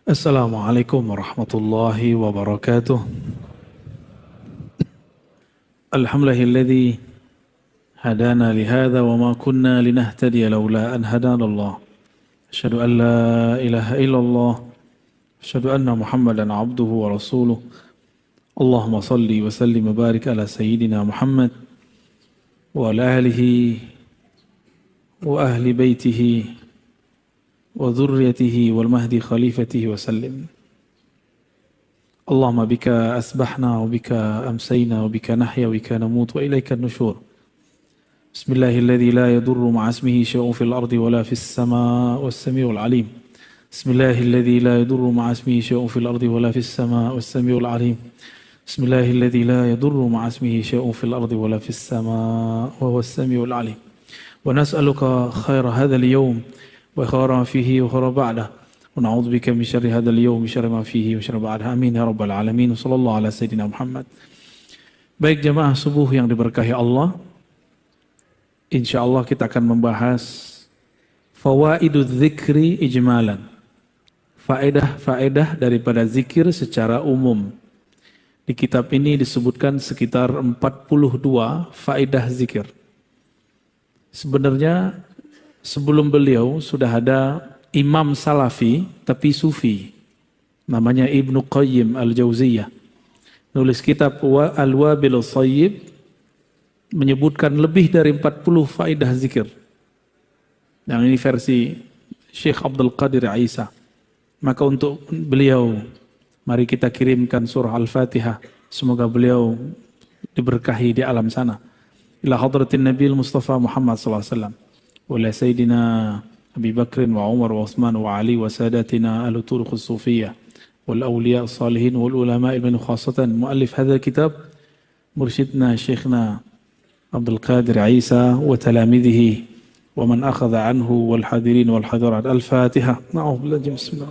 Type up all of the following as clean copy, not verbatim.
Assalamualaikum warahmatullahi wabarakatuh. Alhamdulillahilladzi hadana lihadza wa ma kunna linahtadiya laula an hadana Allah. Asyhadu an la ilaha illallah. Asyhadu anna Muhammadan abduhu wa rasuluh. Allahumma salli wa sallim wa barik ala sayyidina Muhammad wa ala alihi wa ahli baitihi wa dhurriyyatihi wal mahdi khalifatihi wa sallim. Allahumma bika asbahna wa bika amsayna wa bika nahya wa bika namut wa ilayka an-nushur. Bismillahilladzi la yadurru ma'a ismihi syai'un fil ardi wa la fis samaa'i was-sami'ul 'alim. Bismillahilladzi la yadurru ma'a ismihi syai'un fil ardi wa la fis samaa'i was-sami'ul 'alim. Bismillahilladzi la yadurru ma'a ismihi syai'un fil ardi wa la fis samaa'i wa huwas sami'ul 'alim. Wa nas'aluka khaira hadzal yawm wa khairan fihi wa khairan ba'dah. Wa na'udzu bika min syarri hadzal yawm wa syarri ma fihi wa syarri ba'dah. Amin ya rabbal alamin. Sallallahu ala sayyidina Muhammad. Baik jemaah subuh yang diberkahi Allah. Insyaallah kita akan membahas fawaidudz dzikri ijmalan. Faedah-faedah daripada zikir secara umum. Di kitab ini disebutkan sekitar 42 faedah zikir. Sebenarnya sebelum beliau sudah ada imam salafi tapi sufi. Namanya Ibnu Qayyim Al-Jauziyah. Nulis kitab Al-Wabil Thayyib menyebutkan lebih dari 40 faedah zikir. Yang ini versi Syekh Abdul Qadir Isa. Maka untuk beliau mari kita kirimkan surah Al-Fatihah. Semoga beliau diberkahi di alam sana. Ila hadratin Nabil Mustafa Muhammad sallallahu alaihi wasallam. Wa sayyidina Abi Bakr wa Umar wa Utsman wa Ali wa sadatina ahlu turuq as-sufiyah wal awliya as-salihin wal ulama ibn khassatan muallif hadha kitab mursyidna Syekhna Abdul Qadir Isa wa talamidhihi wa man akhadha anhu wal hadirin wal hadirat. Al-Fatihah. Na'udzu billahi bismillah.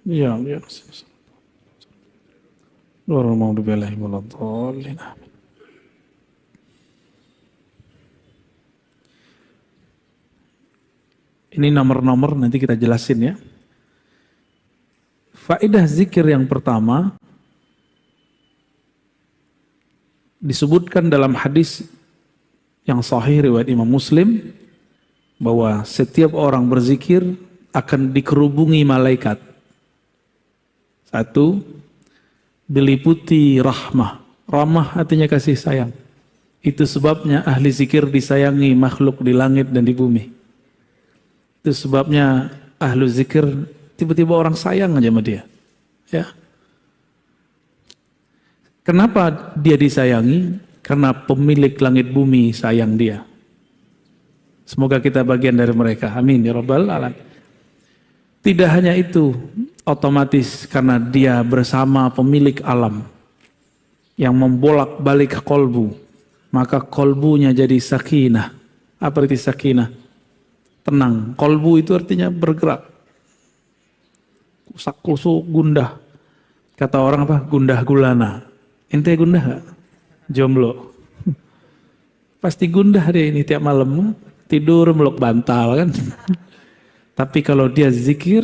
Ya Wa billahi minadh dhallin. Ini nomor-nomor nanti kita jelasin ya. Faedah zikir yang pertama disebutkan dalam hadis yang sahih riwayat Imam Muslim bahwa setiap orang berzikir akan dikerubungi malaikat. Satu, diliputi rahmah. Rahmah artinya kasih sayang. Itu sebabnya ahli zikir disayangi makhluk di langit dan di bumi. Itu sebabnya ahlu zikir tiba-tiba orang sayang aja sama dia. Ya. Kenapa dia disayangi? Karena pemilik langit bumi sayang dia. Semoga kita bagian dari mereka. Amin ya rabbal alamin. Tidak hanya itu, otomatis karena dia bersama pemilik alam yang membolak-balik kolbu, maka kolbunya jadi sakinah. Apa arti sakinah? Tenang. Kolbu itu artinya bergerak. Kusak-kusuk, gundah. Kata orang apa? Gundah gulana. Ente gundah gak? Jomblo. Pasti gundah dia ini tiap malam. Tidur meluk bantal kan. Tapi kalau dia zikir,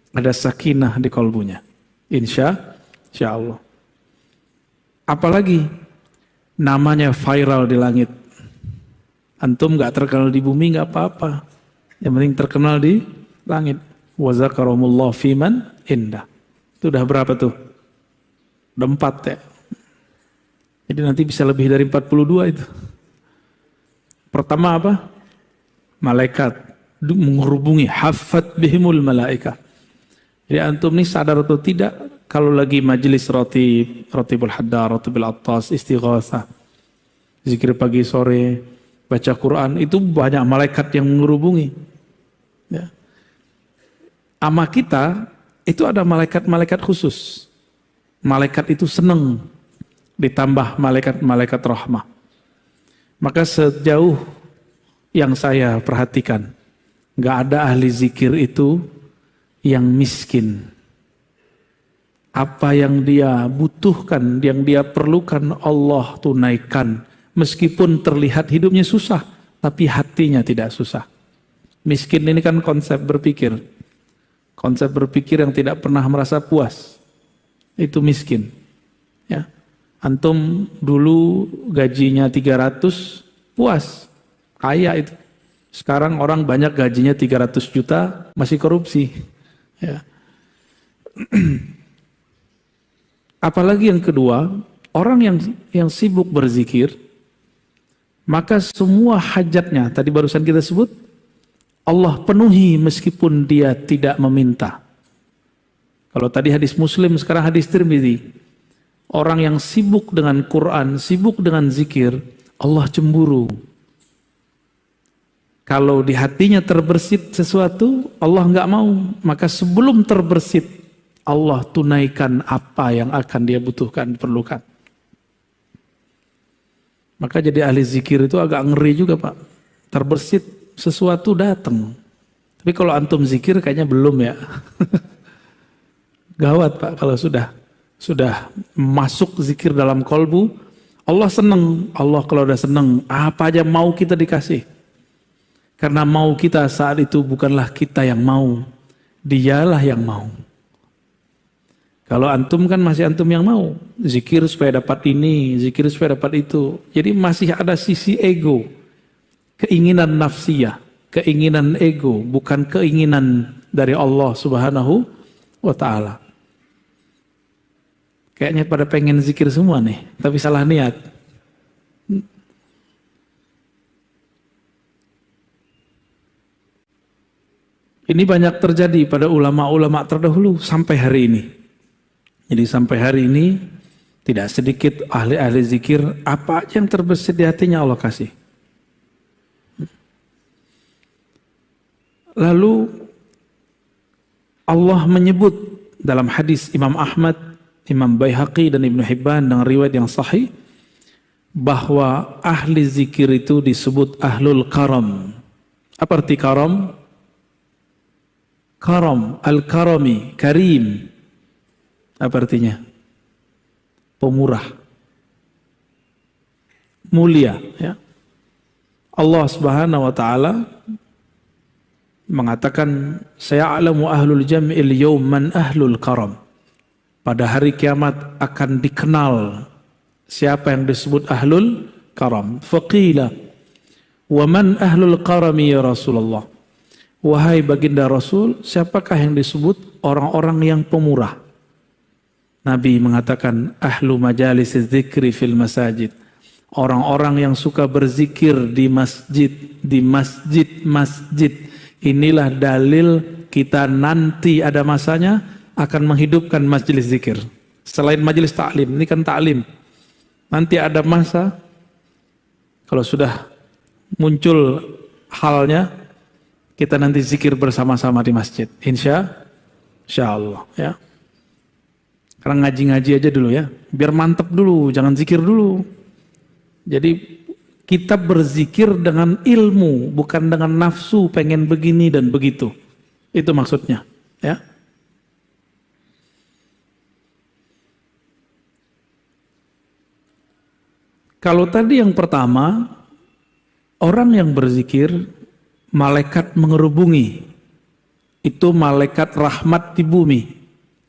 ada sakinah di kolbunya. Insya Allah. Apalagi namanya viral di langit. Antum gak terkenal di bumi gak apa-apa. Yang penting terkenal di langit. Wa zakarahumullah fiman indah. Itu udah berapa tuh? Udah 4 ya. Jadi nanti bisa lebih dari 42 itu. Pertama apa? Malaikat menghubungi. Haffat bihimul malaika. Jadi antum nih sadar atau tidak, kalau lagi majelis rotibul haddar, rotibul attas, istighatsah, zikir pagi sore, baca Quran, itu banyak malaikat yang menghubungi. Ya. Ama kita, itu ada malaikat-malaikat khusus. Malaikat itu senang ditambah malaikat-malaikat rahmah. Maka sejauh yang saya perhatikan, gak ada ahli zikir itu yang miskin. Apa yang dia butuhkan, yang dia perlukan Allah tunaikan. Meskipun terlihat hidupnya susah, tapi hatinya tidak susah. Miskin ini kan konsep berpikir. Konsep berpikir yang tidak pernah merasa puas, itu miskin. Ya. Antum dulu gajinya 300, puas, kaya itu. Sekarang orang banyak gajinya 300 juta, masih korupsi. Ya. Apalagi yang kedua, orang yang sibuk berzikir, maka semua hajatnya, tadi barusan kita sebut, Allah penuhi meskipun dia tidak meminta. Kalau tadi hadis Muslim, sekarang hadis Tirmidzi. Orang yang sibuk dengan Quran, sibuk dengan zikir, Allah cemburu. Kalau di hatinya terbersit sesuatu, Allah nggak mau. Maka sebelum terbersit, Allah tunaikan apa yang akan dia butuhkan, perlukan. Maka jadi ahli zikir itu agak ngeri juga Pak. Terbersit sesuatu datang. Tapi kalau antum zikir kayaknya belum ya. Gawat Pak kalau sudah masuk zikir dalam kolbu, Allah senang. Allah kalau udah senang, apa aja mau kita dikasih. Karena mau kita saat itu bukanlah kita yang mau, dialah yang mau. Kalau antum kan masih antum yang mau, zikir supaya dapat ini, zikir supaya dapat itu. Jadi masih ada sisi ego, keinginan nafsiyah, keinginan ego, bukan keinginan dari Allah Subhanahu wa Ta'ala. Kayaknya pada pengen zikir semua nih, tapi salah niat. Ini banyak terjadi pada ulama-ulama terdahulu sampai hari ini. Jadi sampai hari ini tidak sedikit ahli-ahli zikir, apa aja yang terbersit di hatinya Allah kasih. Lalu Allah menyebut dalam hadis Imam Ahmad, Imam Baihaqi dan Ibnu Hibban dengan riwayat yang sahih bahwa ahli zikir itu disebut ahlul karam. Apa arti karam? Karam, al-karami, karim. Apa artinya? Pemurah. Mulia. Ya. Allah Subhanahu wa Ta'ala mengatakan, Saya'lamu ahlul jam'il yawman ahlul karam. Pada hari kiamat akan dikenal siapa yang disebut ahlul karam. Faqila, wa man ahlul karami ya Rasulullah? Wahai baginda Rasul, siapakah yang disebut orang-orang yang pemurah? Nabi mengatakan ahlu majalis dzikri fil masajid. Orang-orang yang suka berzikir di masjid, masjid. Inilah dalil kita nanti ada masanya akan menghidupkan majelis zikir. Selain majelis ta'lim, ini kan ta'lim. Nanti ada masa kalau sudah muncul halnya, kita nanti zikir bersama-sama di masjid. Insya Allah ya. Karena ngaji-ngaji aja dulu ya, biar mantep dulu, jangan zikir dulu. Jadi kita berzikir dengan ilmu, bukan dengan nafsu pengen begini dan begitu. Itu maksudnya ya. Kalau tadi yang pertama, orang yang berzikir, malaikat mengerubungi. Itu malaikat rahmat di bumi.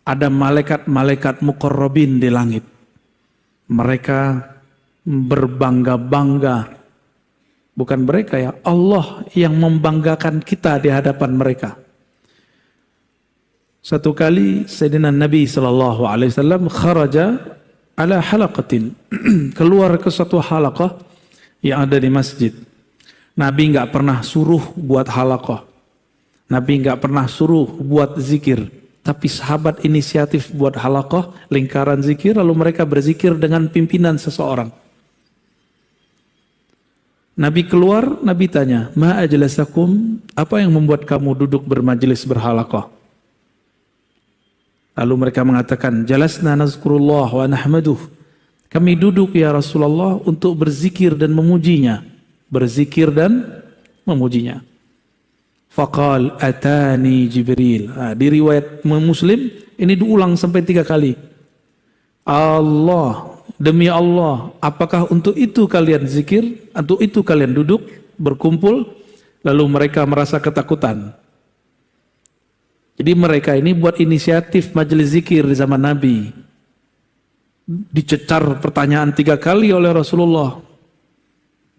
Ada malaikat-malaikat muqarrabin di langit. Mereka berbangga-bangga. Bukan mereka ya, Allah yang membanggakan kita di hadapan mereka. Satu kali Sayyidina Nabi SAW kharaja ala halaqatin. Keluar ke satu halaqah yang ada di masjid. Nabi nggak pernah suruh buat halaqah. Nabi nggak pernah suruh buat zikir. Tapi sahabat inisiatif buat halaqah, lingkaran zikir, lalu mereka berzikir dengan pimpinan seseorang. Nabi keluar, Nabi tanya, ma ajlasakum, apa yang membuat kamu duduk bermajelis berhalaqah? Lalu mereka mengatakan, jalasna nazkurullah wa nahmaduh. Kami duduk ya Rasulullah untuk berzikir dan memujinya. Berzikir dan memujinya. Faqal atani Jibril. Di riwayat Muslim ini diulang sampai 3 kali. Allah, demi Allah, apakah untuk itu kalian zikir? Untuk itu kalian duduk berkumpul? Lalu mereka merasa ketakutan. Jadi mereka ini buat inisiatif majelis zikir di zaman Nabi. Dicecar pertanyaan 3 kali oleh Rasulullah.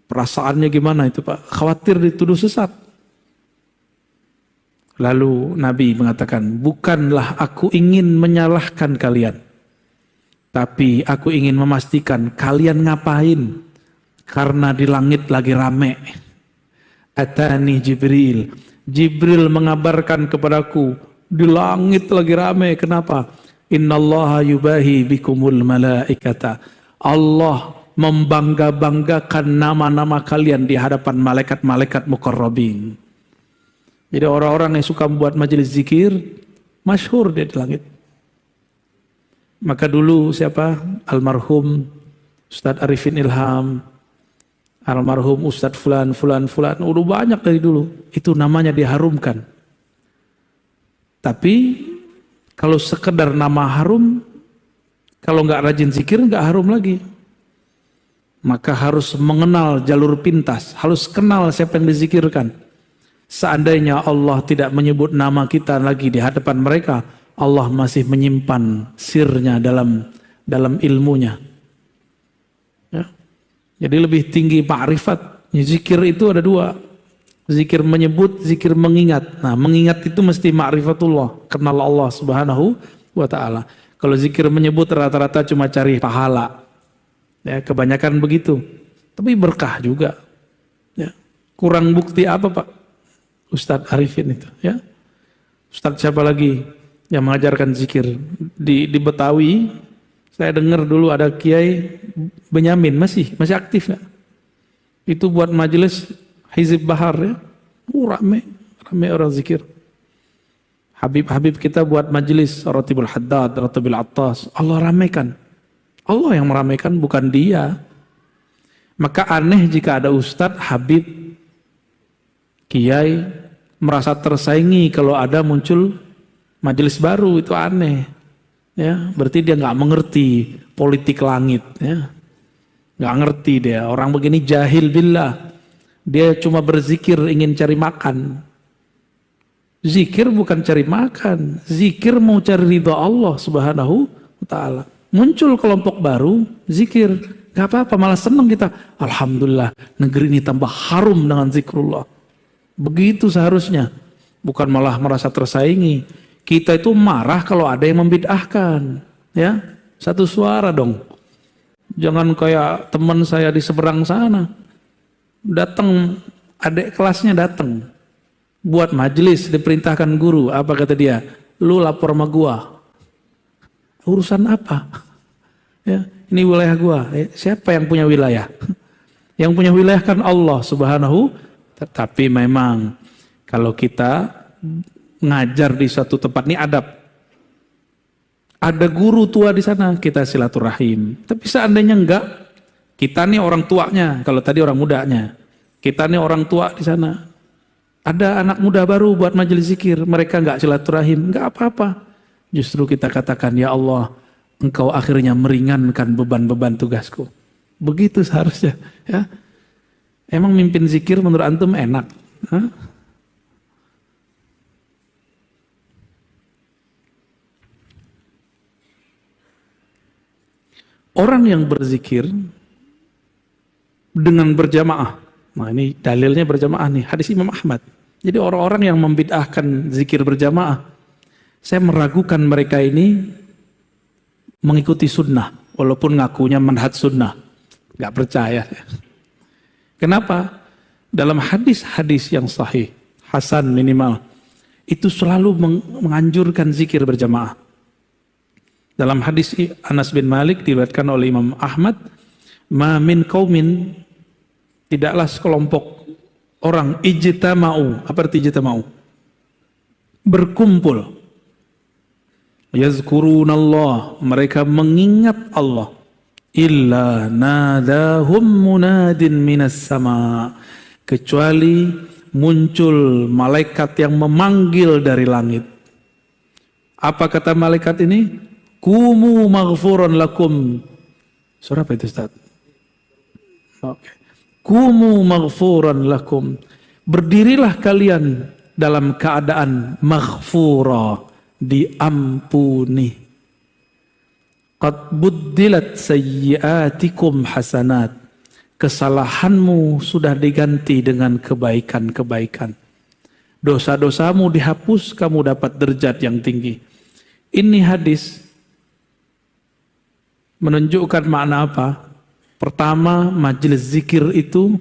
Perasaannya gimana itu Pak? Khawatir dituduh sesat. Lalu Nabi mengatakan, bukanlah aku ingin menyalahkan kalian. Tapi aku ingin memastikan kalian ngapain. Karena di langit lagi rame. Atani Jibril. Jibril mengabarkan kepadaku, di langit lagi rame. Kenapa? Innallaha yubahi bikumul malaikata. Allah membangga-banggakan nama-nama kalian di hadapan malaikat-malaikat muqarrabin. Jadi orang-orang yang suka membuat majelis zikir, masyhur dia di langit. Maka dulu siapa? Almarhum Ustadz Arifin Ilham, almarhum Ustadz Fulan, udah banyak dari dulu. Itu namanya diharumkan. Tapi kalau sekedar nama harum, kalau nggak rajin zikir nggak harum lagi. Maka harus mengenal jalur pintas, harus kenal siapa yang dizikirkan. Seandainya Allah tidak menyebut nama kita lagi di hadapan mereka, Allah masih menyimpan sirnya dalam ilmunya. Ya. Jadi lebih tinggi ma'rifat. Zikir itu ada 2. Zikir menyebut, zikir mengingat. Nah, mengingat itu mesti ma'rifatullah, kenal Allah Subhanahu wa ta'ala. Kalau zikir menyebut rata-rata cuma cari pahala. Ya, kebanyakan begitu. Tapi berkah juga. Ya. Kurang bukti apa Pak? Ustadz Arifin itu. Ya. Ustadz siapa lagi yang mengajarkan zikir? Di Betawi, saya dengar dulu ada Kiai Benyamin, masih aktif nggak? Itu buat majelis Hizib Bahar ya. Rame orang zikir. Habib kita buat majelis Ratibul Haddad, Ratibul Attas. Allah ramaikan. Allah yang meramaikan, bukan dia. Maka aneh jika ada ustadz, habib, kiai merasa tersaingi kalau ada muncul majelis baru, itu aneh. Ya, berarti dia nggak mengerti politik langit. Ya. Nggak ngerti dia. Orang begini jahil billah. Dia cuma berzikir ingin cari makan. Zikir bukan cari makan. Zikir mau cari ridha Allah Subhanahu wa ta'ala. Muncul kelompok baru, zikir. Gak apa-apa, malah senang kita. Alhamdulillah, negeri ini tambah harum dengan zikrullah. Begitu seharusnya. Bukan malah merasa tersaingi. Kita itu marah kalau ada yang membid'ahkan. Ya, satu suara dong. Jangan kayak teman saya di seberang sana. Datang, adik kelasnya datang. Buat majelis, diperintahkan guru. Apa kata dia? Lu lapor sama gua. Urusan apa? Ya, ini wilayah gua. Siapa yang punya wilayah? Yang punya wilayah kan Allah Subhanahu. Tetapi memang kalau kita ngajar di suatu tempat ini adab. Ada guru tua di sana, kita silaturahim. Tapi seandainya enggak, kita nih orang tuanya. Kalau tadi orang mudanya, kita nih orang tua di sana. Ada anak muda baru buat majelis zikir, mereka enggak silaturahim, enggak apa-apa. Justru kita katakan, ya Allah, Engkau akhirnya meringankan beban-beban tugasku. Begitu seharusnya. Ya. Emang mimpin zikir menurut antum enak? Hah? Orang yang berzikir dengan berjamaah. Nah ini dalilnya berjamaah nih, hadis Imam Ahmad. Jadi orang-orang yang membid'ahkan zikir berjamaah, saya meragukan mereka ini mengikuti sunnah, walaupun ngakunya manhaj sunnah. Gak percaya. Kenapa? Dalam hadis-hadis yang sahih, hasan minimal, itu selalu menganjurkan zikir berjamaah. Dalam hadis Anas bin Malik diriwayatkan oleh Imam Ahmad, ma min qaumin, tidaklah sekelompok orang ijtama'u. Apa arti ijtama'u? Berkumpul. Yazkurunallah, mereka mengingat Allah. Illa nadahum munadin minas sama, kecuali muncul malaikat yang memanggil dari langit. Apa kata malaikat ini? Kumu maghfuran lakum. Surah apa itu Ustaz? Oke. Kumu maghfuran lakum. Berdirilah kalian, dalam keadaan maghfura, diampuni. Qad buddilat sayyiatikum hasanat. Kesalahanmu sudah diganti dengan kebaikan-kebaikan. Dosa-dosamu dihapus, kamu dapat derajat yang tinggi. Ini hadis menunjukkan makna apa? Pertama, majelis zikir itu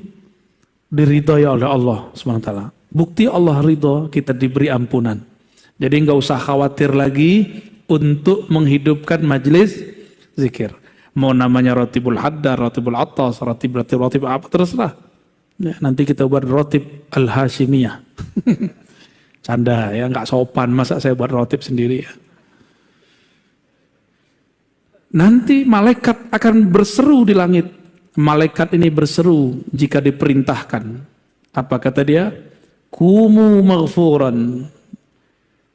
diridhoi oleh Allah SWT. Bukti Allah ridho, kita diberi ampunan. Jadi nggak usah khawatir lagi untuk menghidupkan majelis zikir. Mau namanya rotibul haddar, rotibul atas, rotib apa terserah. Ya, nanti kita buat rotib al-hashimiyah. Canda ya, nggak sopan masa saya buat rotib sendiri ya. Nanti malaikat akan berseru di langit. Malaikat ini berseru jika diperintahkan. Apa kata dia? Kumu maghfuran.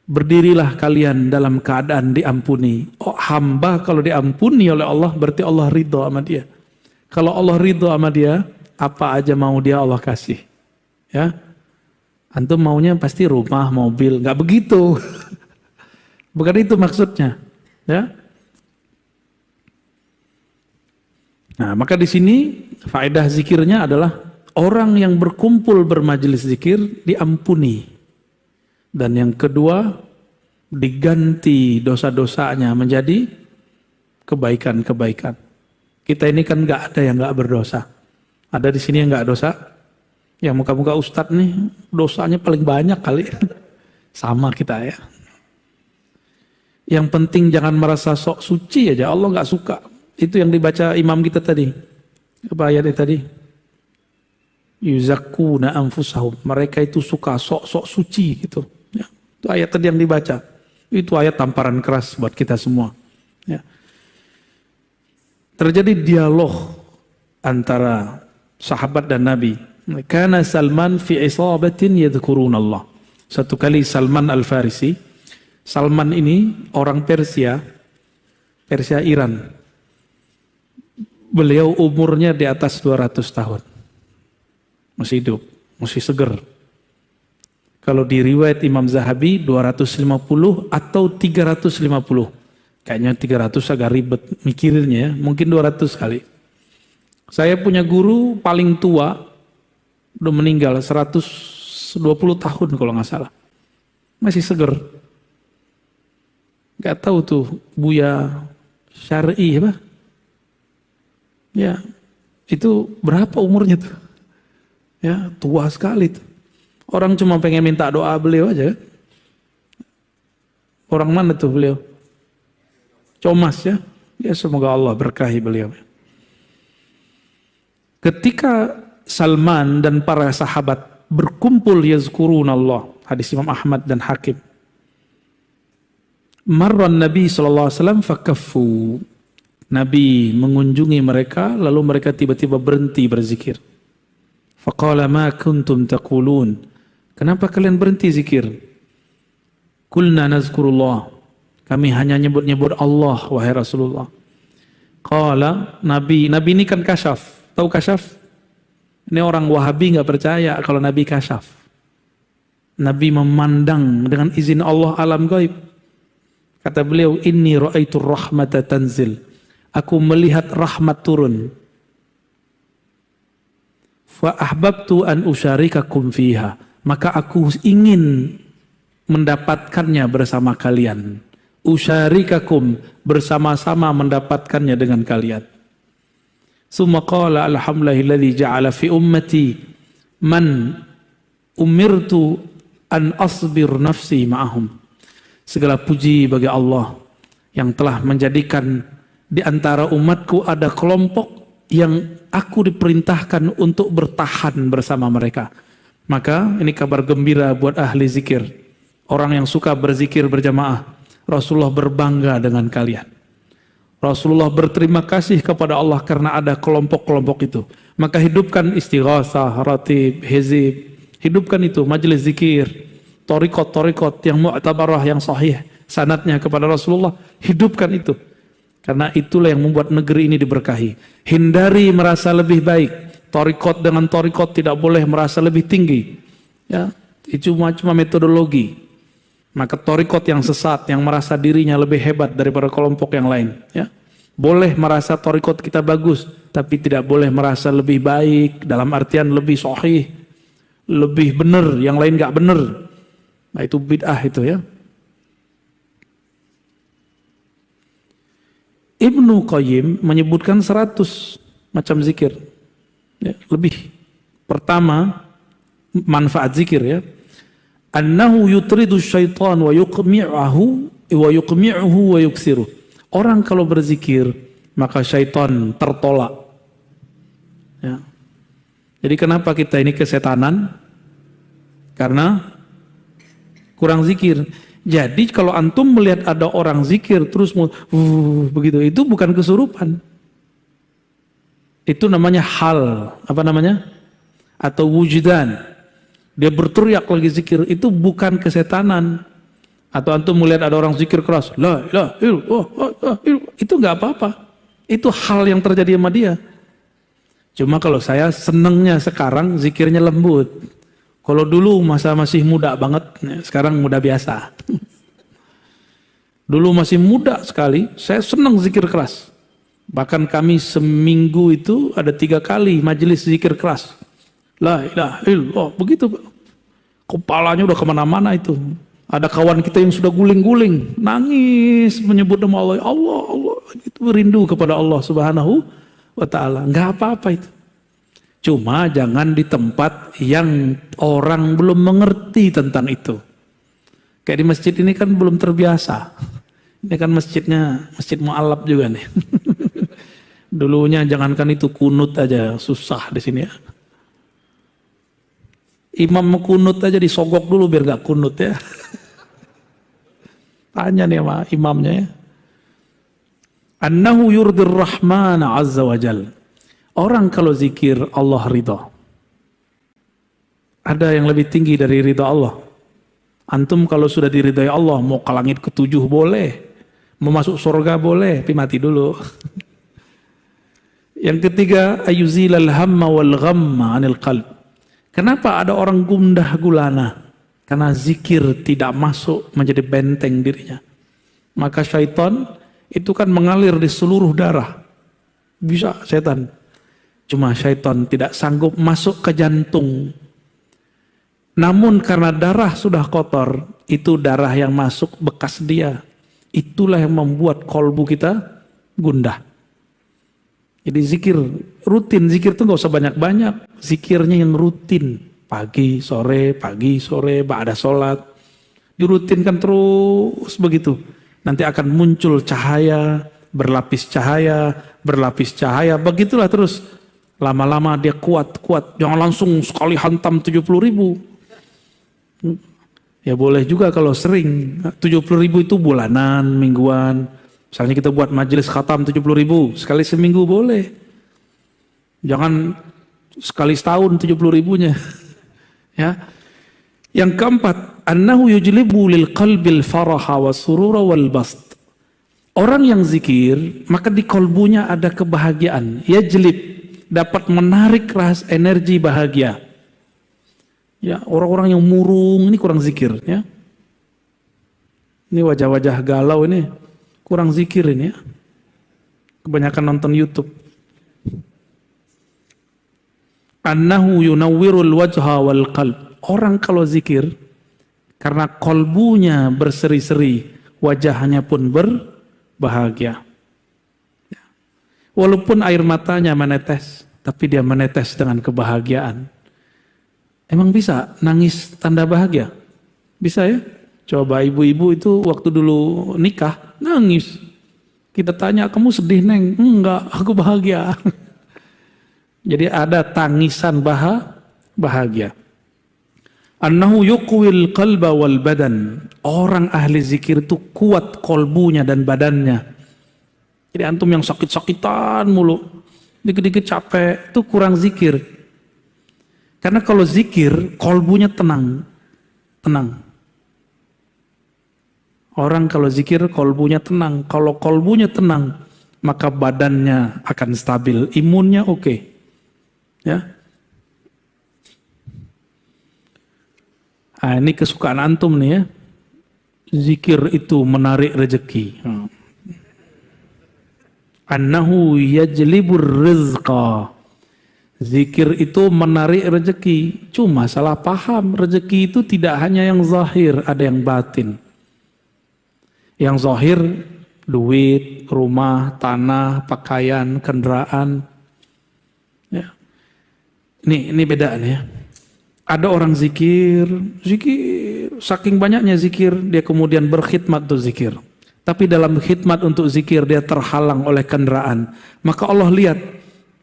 Berdirilah kalian dalam keadaan diampuni. Oh, hamba kalau diampuni oleh Allah berarti Allah ridho sama dia. Kalau Allah ridho sama dia, apa aja mau dia Allah kasih. Ya, antum maunya pasti rumah, mobil, nggak begitu. Bukan itu maksudnya. Ya. Nah, maka di sini faedah zikirnya adalah orang yang berkumpul bermajelis zikir diampuni. Dan yang kedua, diganti dosa-dosanya menjadi kebaikan-kebaikan. Kita ini kan nggak ada yang nggak berdosa. Ada di sini yang nggak dosa. Yang muka-muka ustadz nih dosanya paling banyak kali. Sama kita ya. Yang penting jangan merasa sok suci aja. Allah nggak suka. Itu yang dibaca imam kita tadi. Apa ayatnya tadi? Yuzakkuna anfusahum. Mereka itu suka sok-sok suci gitu. Ya. Itu ayat tadi yang dibaca. Itu ayat tamparan keras buat kita semua. Ya. Terjadi dialog antara sahabat dan Nabi. Kana Salman fi isabatin yadhkurun Allah. Satu kali Salman Al-Farisi. Salman ini orang Persia Iran. Beliau umurnya di atas 200 tahun. Masih hidup, masih seger. Kalau di riwayat Imam Zahabi 250 atau 350. Kayaknya 300 agak ribet mikirinnya ya. Mungkin 200 kali. Saya punya guru paling tua, udah meninggal 120 tahun kalau nggak salah. Masih seger. Gak tahu tuh Buya Syar'i apa? Ya, itu berapa umurnya tuh? Ya, tua sekali tuh. Orang cuma pengen minta doa beliau aja. Orang mana tuh beliau? Comas ya. Ya semoga Allah berkahi beliau. Ketika Salman dan para sahabat berkumpul yazkurun Allah. Hadis Imam Ahmad dan Hakim. Marran Nabi SAW fakaffu. Nabi mengunjungi mereka, lalu mereka tiba-tiba berhenti berzikir. Faqala ma kuntum taqulun. Kenapa kalian berhenti zikir? Qulna nazkurullah. Kami hanya nyebut-nyebut Allah, wahai Rasulullah. Qala, Nabi ini kan kasyaf. Tahu kasyaf? Ini orang Wahabi nggak percaya kalau Nabi kasyaf. Nabi memandang dengan izin Allah alam gaib. Kata beliau, inni ra'aitur rahmata tanzil. Aku melihat rahmat turun. Fa ahbabtu an usyarikakum fiha. Maka aku ingin mendapatkannya bersama kalian. Usyarikakum, bersama-sama mendapatkannya dengan kalian. Summa qala alhamdulillahilladzi ja'ala fi ummati man umirtu an asbir nafsi ma'ahum. Segala puji bagi Allah yang telah menjadikan di antara umatku ada kelompok yang aku diperintahkan untuk bertahan bersama mereka. Maka ini kabar gembira buat ahli zikir. Orang yang suka berzikir berjamaah. Rasulullah berbangga dengan kalian. Rasulullah berterima kasih kepada Allah karena ada kelompok-kelompok itu. Maka hidupkan istighasah, ratib, hizib. Hidupkan itu, majelis zikir. Torikot yang mu'tabarah, yang sahih. Sanadnya kepada Rasulullah. Hidupkan itu. Karena itulah yang membuat negeri ini diberkahi. Hindari merasa lebih baik. Torikot dengan torikot tidak boleh merasa lebih tinggi. Ya, Itu cuma metodologi. Maka torikot yang sesat, yang merasa dirinya lebih hebat daripada kelompok yang lain, ya. Boleh merasa torikot kita bagus, tapi tidak boleh merasa lebih baik, dalam artian lebih sahih, lebih benar, yang lain gak benar. Nah itu bid'ah itu ya. Ibnu Qayyim menyebutkan 100 macam zikir, ya, lebih. Pertama, manfaat zikir ya. Annahu yutridu syaitan wa yuqmi'uhu wa yuksiruh. Orang kalau berzikir maka syaitan tertolak. Ya. Jadi kenapa kita ini kesetanan? Karena kurang zikir. Jadi kalau antum melihat ada orang zikir terus begitu, itu bukan kesurupan. Itu namanya hal, apa namanya? Atau wujudan. Dia berteriak lagi zikir, itu bukan kesetanan. Atau antum melihat ada orang zikir keras, la ilaha illallah, itu nggak apa-apa. Itu hal yang terjadi sama dia. Cuma kalau saya senengnya sekarang zikirnya lembut. Kalau dulu masa masih muda banget, sekarang muda biasa. Dulu masih muda sekali, saya senang zikir keras. Bahkan kami seminggu itu ada 3 kali majelis zikir keras. La ilaha illallah, begitu. Kepalanya udah kemana-mana itu. Ada kawan kita yang sudah guling-guling, nangis menyebut nama Allah, Allah, Allah. Itu rindu kepada Allah Subhanahu wa Ta'ala. Nggak apa-apa itu. Cuma jangan di tempat yang orang belum mengerti tentang itu. Kayak di masjid ini kan belum terbiasa. Ini kan masjidnya, masjid mu'alaf juga nih. Dulunya jangankan itu, kunut aja susah di sini ya. Imam mau kunut aja disogok dulu biar gak kunut ya. Tanya nih sama imamnya ya. Annahu yurdir rahman azza wa jal. Orang kalau zikir Allah ridha. Ada yang lebih tinggi dari ridha Allah. Antum kalau sudah diridai Allah, mau ke langit ke-7 boleh, mau masuk surga boleh, tapi mati dulu. Yang ketiga, ayuzilal hamma wal ghamma anil qalb. Kenapa ada orang gundah gulana? Karena zikir tidak masuk menjadi benteng dirinya. Maka syaitan itu kan mengalir di seluruh darah. Bisa setan. Cuma syaitan tidak sanggup masuk ke jantung. Namun karena darah sudah kotor, itu darah yang masuk bekas dia. Itulah yang membuat kolbu kita gundah. Jadi zikir rutin, zikir itu gak usah banyak-banyak. Zikirnya yang rutin, pagi, sore, ba'da sholat. Dirutinkan terus begitu. Nanti akan muncul cahaya, berlapis cahaya, begitulah terus. Lama-lama dia kuat. Jangan langsung sekali hantam 70.000. Ya boleh juga kalau sering. 70.000 itu bulanan, mingguan. Misalnya kita buat majelis khatam 70.000, sekali seminggu boleh. Jangan sekali setahun 70.000-nya. Ya. Yang keempat, annahu yujlibu lil qalbil faraha wa surura wal bast. Orang yang zikir, maka di kolbunya ada kebahagiaan. Yajlib, dapat menarik energi bahagia. Ya, orang-orang yang murung ini kurang zikir, ya. Ini wajah-wajah galau ini kurang zikir ini ya. Kebanyakan nonton YouTube. Annahu yunawwirul wajha wal qalb. Orang kalau zikir karena kolbunya berseri-seri, wajahnya pun berbahagia. Walaupun air matanya menetes, tapi dia menetes dengan kebahagiaan. Emang bisa nangis tanda bahagia? Bisa ya? Coba ibu-ibu itu waktu dulu nikah, nangis. Kita tanya, kamu sedih neng? Enggak, aku bahagia. Jadi ada tangisan bahagia. Annahu yuqwil qalba wal badan. Orang ahli zikir itu kuat kolbunya dan badannya. Jadi antum yang sakit-sakitan mulu, dikit-dikit capek, itu kurang zikir. Karena kalau zikir, kolbunya tenang. Orang kalau zikir, kolbunya tenang. Kalau kolbunya tenang, maka badannya akan stabil. Imunnya oke. Ya. Nah, ini kesukaan antum nih ya. Zikir itu menarik rezeki. Annahu yajlibur rizqa. Zikir itu menarik rezeki. Cuma salah paham, rezeki itu tidak hanya yang zahir, ada yang batin. Yang zahir, duit, rumah, tanah, pakaian, kendaraan. Ya. Ini beda nih ya. Ada orang zikir, saking banyaknya zikir, dia kemudian berkhidmat untuk zikir. Tapi dalam khidmat untuk zikir dia terhalang oleh kendaraan. Maka Allah lihat,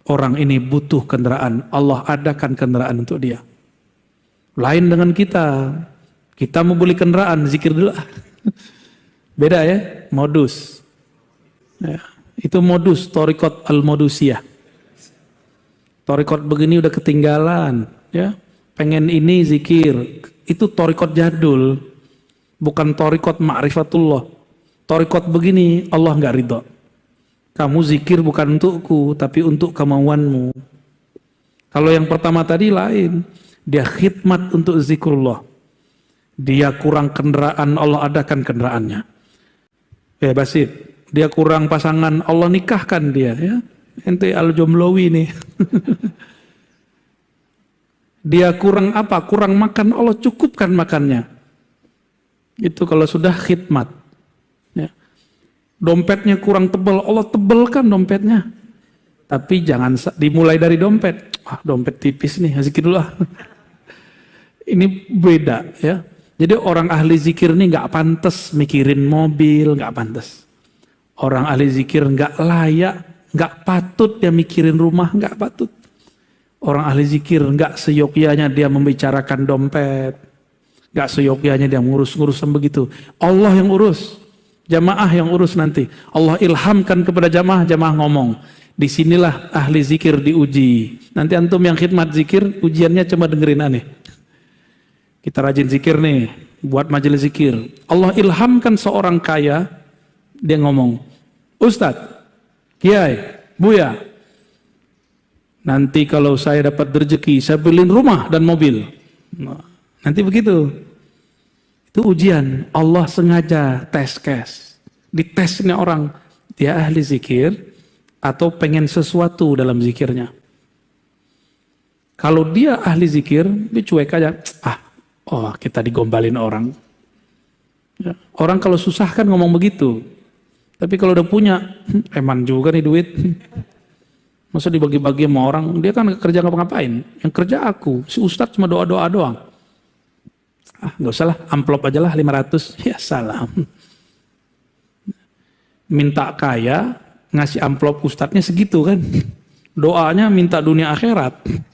orang ini butuh kendaraan. Allah adakan kendaraan untuk dia. Lain dengan kita. Kita mau beli kendaraan, zikir dulu. Beda ya, modus. Ya, itu modus, thariqat al-modusiyah. Thariqat begini udah ketinggalan. Ya, pengen ini zikir. Itu thariqat jadul. Bukan thariqat ma'rifatullah. Thariqat begini, Allah nggak ridho. Kamu zikir bukan untukku, tapi untuk kemauanmu. Kalau yang pertama tadi lain. Dia khidmat untuk zikrullah. Dia kurang kendaraan, Allah adakan kendaraannya. Ya Basit, dia kurang pasangan, Allah nikahkan dia. Ya. Ente al-jomlowi nih. Dia kurang apa? Kurang makan, Allah cukupkan makannya. Itu kalau sudah khidmat. Ya. Dompetnya kurang tebal, Allah tebalkan dompetnya. Tapi jangan dimulai dari dompet. Dompet tipis nih, zikir dulu lah. Ini beda ya. Jadi orang ahli zikir nih nggak pantas mikirin mobil, nggak pantas. Orang ahli zikir nggak layak, nggak patut dia mikirin rumah, nggak patut. Orang ahli zikir nggak seyogyanya dia membicarakan dompet, nggak seyogyanya dia ngurus-ngurusan begitu. Allah yang urus. Jamaah yang urus nanti. Allah ilhamkan kepada jamaah, jamaah ngomong. Disinilah ahli zikir diuji. Nanti antum yang khidmat zikir, ujiannya cuma dengerin aneh. Kita rajin zikir nih, buat majelis zikir. Allah ilhamkan seorang kaya, dia ngomong, Ustadz, Kiai, Buya, nanti kalau saya dapat rezeki, saya beliin rumah dan mobil. Nah, nanti begitu. Itu ujian, Allah sengaja tes case. Ditesnya orang, dia ahli zikir atau pengen sesuatu dalam zikirnya. Kalau dia ahli zikir, dia cuek aja. Kita digombalin orang. Ya, orang kalau susah kan ngomong begitu. Tapi kalau udah punya, eman juga nih duit. Masa dibagi-bagi sama orang, dia kan kerja ngapa-ngapain. Yang kerja aku, si Ustadz cuma doa-doa doang. Gak usah lah, amplop aja lah 500. Ya salam. Minta kaya, ngasih amplop ustadznya segitu kan. Doanya minta dunia akhirat.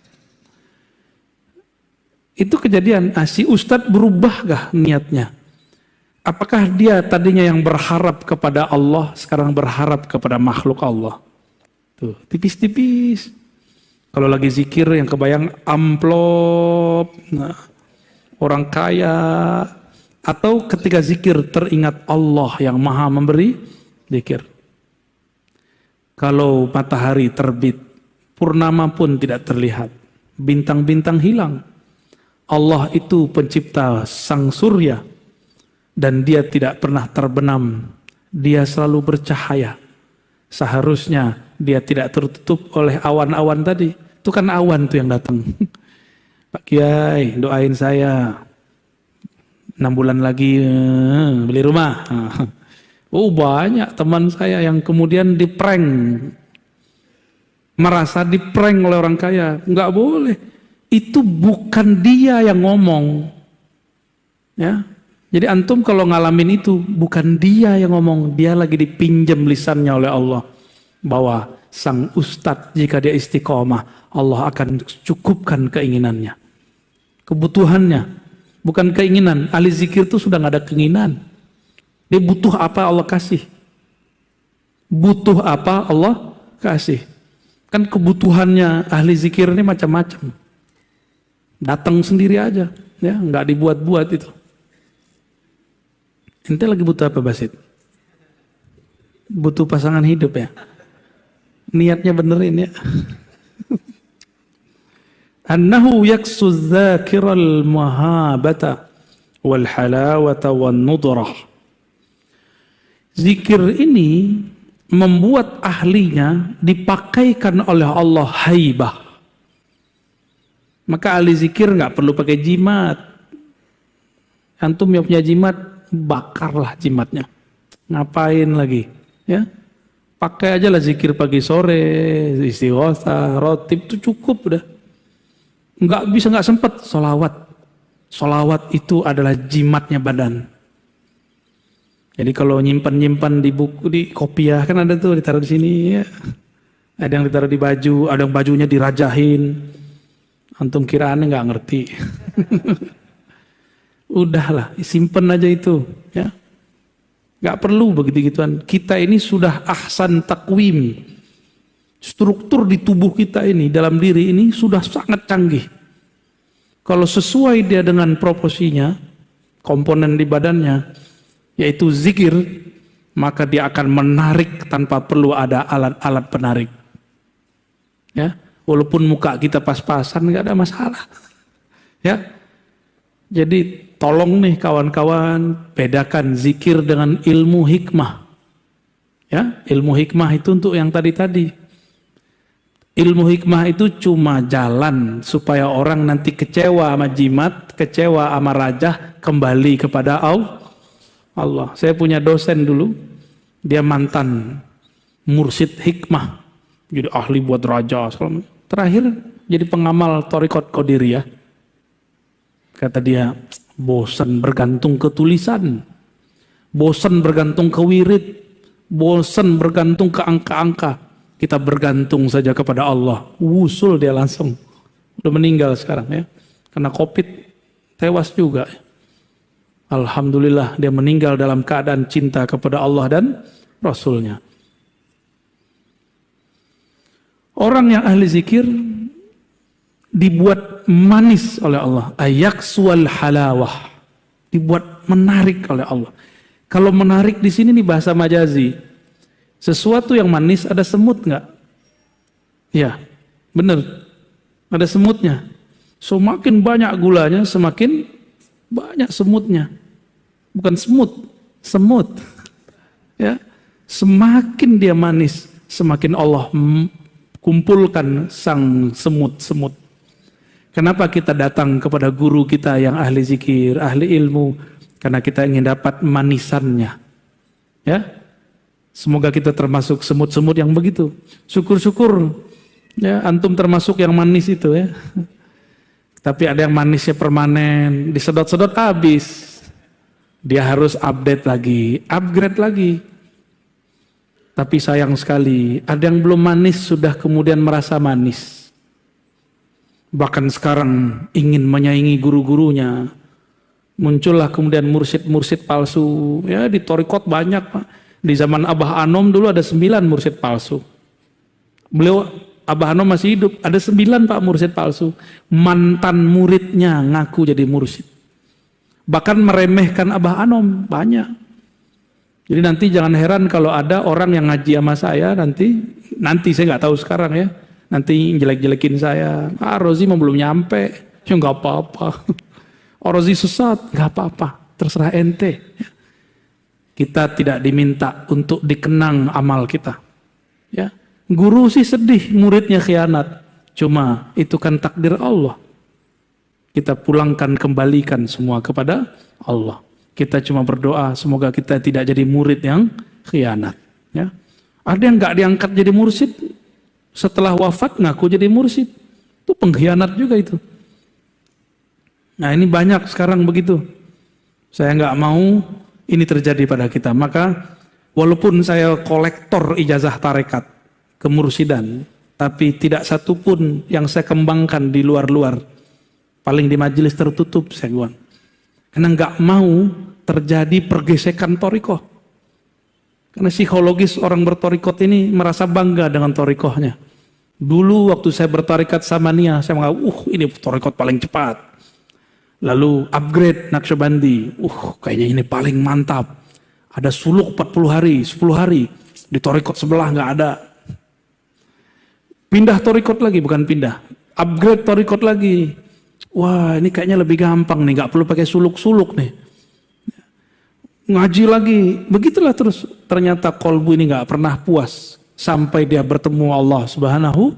Itu kejadian, si ustadz berubah gak niatnya? Apakah dia tadinya yang berharap kepada Allah, sekarang berharap kepada makhluk Allah? Tuh, tipis-tipis. Kalau lagi zikir yang kebayang amplop, orang kaya, atau ketika zikir teringat Allah yang maha memberi zikir. Kalau matahari terbit, purnama pun tidak terlihat, bintang-bintang hilang. Allah itu pencipta sang surya dan dia tidak pernah terbenam, dia selalu bercahaya. Seharusnya dia tidak tertutup oleh awan-awan tadi. Itu kan awan tuh yang datang. Pak Kiai, doain saya 6 bulan lagi beli rumah. Banyak teman saya yang kemudian diprank, merasa diprank oleh orang kaya. Nggak boleh. Itu bukan dia yang ngomong. Ya. Jadi antum kalau ngalamin itu, bukan dia yang ngomong. Dia lagi dipinjam lisannya oleh Allah. Bahwa sang ustadz jika dia istiqomah, Allah akan cukupkan keinginannya. Kebutuhannya. Bukan keinginan. Ahli zikir itu sudah nggak ada keinginan. Dia butuh apa Allah kasih. Butuh apa Allah kasih. Kan kebutuhannya ahli zikir ini macam-macam. Datang sendiri aja, ya, nggak dibuat-buat itu. Ente lagi butuh apa Basit? Butuh pasangan hidup ya? Niatnya benerin ya. Annahu yaksu dzakiral mahabata wal halawata wan nudrah. Zikir ini membuat ahlinya dipakaikan oleh Allah haibah. Maka ahli zikir nggak perlu pakai jimat. Antum yang punya jimat, bakarlah jimatnya. Ngapain lagi? Ya, pakai aja lah zikir pagi sore, istighosah, rotib itu cukup udah. Nggak sempet sholawat. Sholawat itu adalah jimatnya badan. Jadi kalau nyimpan di buku, di kopiah kan ada tuh ditaruh di sini ya. Ada yang ditaruh di baju, ada yang bajunya dirajahin. Antum kira aneh nggak ngerti. Udahlah, simpen aja itu ya. Nggak perlu begitu-gituan. Kita ini sudah ahsan takwim. Struktur di tubuh kita ini, dalam diri ini sudah sangat canggih. Kalau sesuai dia dengan proporsinya, komponen di badannya, yaitu zikir, maka dia akan menarik tanpa perlu ada alat-alat penarik. Ya, walaupun muka kita pas-pasan nggak ada masalah. Ya, jadi tolong nih kawan-kawan bedakan zikir dengan ilmu hikmah. Ya, ilmu hikmah itu untuk yang tadi-tadi. Ilmu hikmah itu cuma jalan supaya orang nanti kecewa sama jimat, kecewa sama rajah, kembali kepada Allah. Saya punya dosen dulu, dia mantan mursyid hikmah, jadi ahli buat raja. Terakhir jadi pengamal Thariqat Qadiriyah. Kata dia, bosan bergantung ke tulisan, bosan bergantung ke wirid, bosan bergantung ke angka-angka. Kita bergantung saja kepada Allah. Wusul dia langsung. Udah meninggal sekarang ya. Karena COVID tewas juga. Alhamdulillah dia meninggal dalam keadaan cinta kepada Allah dan Rasulnya. Orang yang ahli zikir dibuat manis oleh Allah. Ayaksual halawah. Dibuat menarik oleh Allah. Kalau menarik di sini nih bahasa majazi. Sesuatu yang manis ada semut nggak? Ya, bener. Ada semutnya. Semakin banyak gulanya, semakin banyak semutnya. Bukan semut. Ya, semakin dia manis, semakin Allah kumpulkan sang semut-semut. Kenapa kita datang kepada guru kita yang ahli zikir, ahli ilmu? Karena kita ingin dapat manisannya. Ya. Semoga kita termasuk semut-semut yang begitu. Syukur-syukur ya antum termasuk yang manis itu ya. Tapi ada yang manisnya permanen, disedot-sedot habis. Dia harus update lagi, upgrade lagi. Tapi sayang sekali, ada yang belum manis sudah kemudian merasa manis. Bahkan sekarang ingin menyaingi guru-gurunya. Muncullah kemudian mursyid-mursyid palsu. Ya di Thariqat banyak Pak. Di zaman Abah Anom dulu ada 9 mursyid palsu. Beliau, Abah Anom masih hidup, ada 9 Pak mursyid palsu. Mantan muridnya ngaku jadi mursyid. Bahkan meremehkan Abah Anom, banyak. Jadi nanti jangan heran kalau ada orang yang ngaji sama saya, nanti saya nggak tahu sekarang ya. Nanti jelek-jelekin saya. Rozi belum nyampe, ya nggak apa-apa. Rozi sesat, nggak apa-apa, terserah ente. Kita tidak diminta untuk dikenang amal kita. Ya, guru sih sedih muridnya khianat. Cuma itu kan takdir Allah. Kita pulangkan, kembalikan semua kepada Allah. Kita cuma berdoa semoga kita tidak jadi murid yang khianat. Ya, ada yang nggak diangkat jadi mursyid setelah wafat ngaku jadi mursyid. Itu pengkhianat juga itu. Nah ini banyak sekarang begitu. Saya nggak mau ini terjadi pada kita. Maka walaupun saya kolektor ijazah tarekat kemursidan, tapi tidak satu pun yang saya kembangkan di luar-luar. Paling di majelis tertutup saya bilang. Karena nggak mau terjadi pergesekan thariqah. Karena psikologis orang berthariqat ini merasa bangga dengan thariqahnya. Dulu waktu saya bertarekat sama Nia, saya menganggap, ini thariqat paling cepat. Lalu upgrade Naqsyabandi, kayaknya ini paling mantap. Ada suluk 40 hari, 10 hari. Di thariqat sebelah nggak ada. Pindah thariqat lagi, bukan pindah. Upgrade thariqat lagi. Wah, ini kayaknya lebih gampang nih, nggak perlu pakai suluk-suluk nih. Ngaji lagi, begitulah terus. Ternyata kolbu ini nggak pernah puas sampai dia bertemu Allah Subhanahu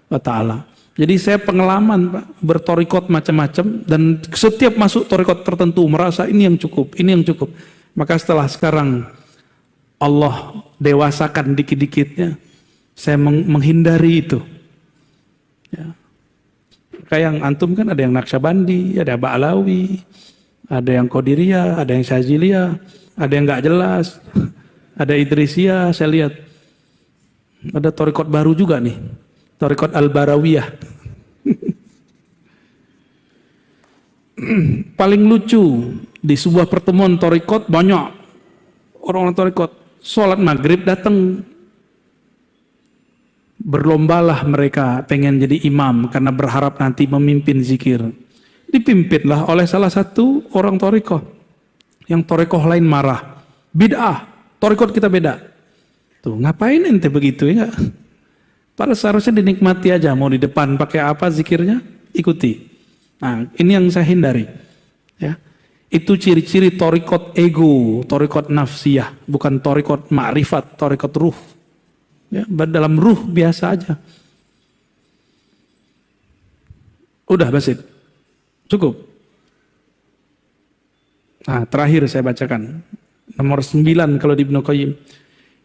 wa Ta'ala. Jadi saya pengalaman Pak, bertorikot macam-macam dan setiap masuk torikot tertentu merasa ini yang cukup, ini yang cukup. Maka setelah sekarang Allah dewasakan dikit-dikitnya, saya menghindari itu. Ya. Kayak yang antum kan ada yang Naqsyabandi, ada Ba'alawi, ada yang Qadiriyah, ada yang Syaziliyah, ada yang nggak jelas, ada Idrisiyah, saya lihat. Ada torikot baru juga nih, torikot Al-Barawiyah. Paling lucu, di sebuah pertemuan torikot banyak orang-orang torikot, sholat maghrib datang. Berlombalah mereka pengen jadi imam karena berharap nanti memimpin zikir. Dipimpinlah oleh salah satu orang torikoh. Yang torikoh lain marah. Bid'ah, torikot kita beda. Tuh, ngapain ente begitu ya? Padahal seharusnya dinikmati aja. Mau di depan pakai apa zikirnya, ikuti. Nah, ini yang saya hindari. Ya. Itu ciri-ciri torikot ego, torikot nafsiyah. Bukan torikot ma'rifat, torikot ruh. Ya, dalam ruh biasa aja. Udah Basit, cukup. Nah, terakhir saya bacakan. Nomor 9 kalau di Ibnu Qayyim.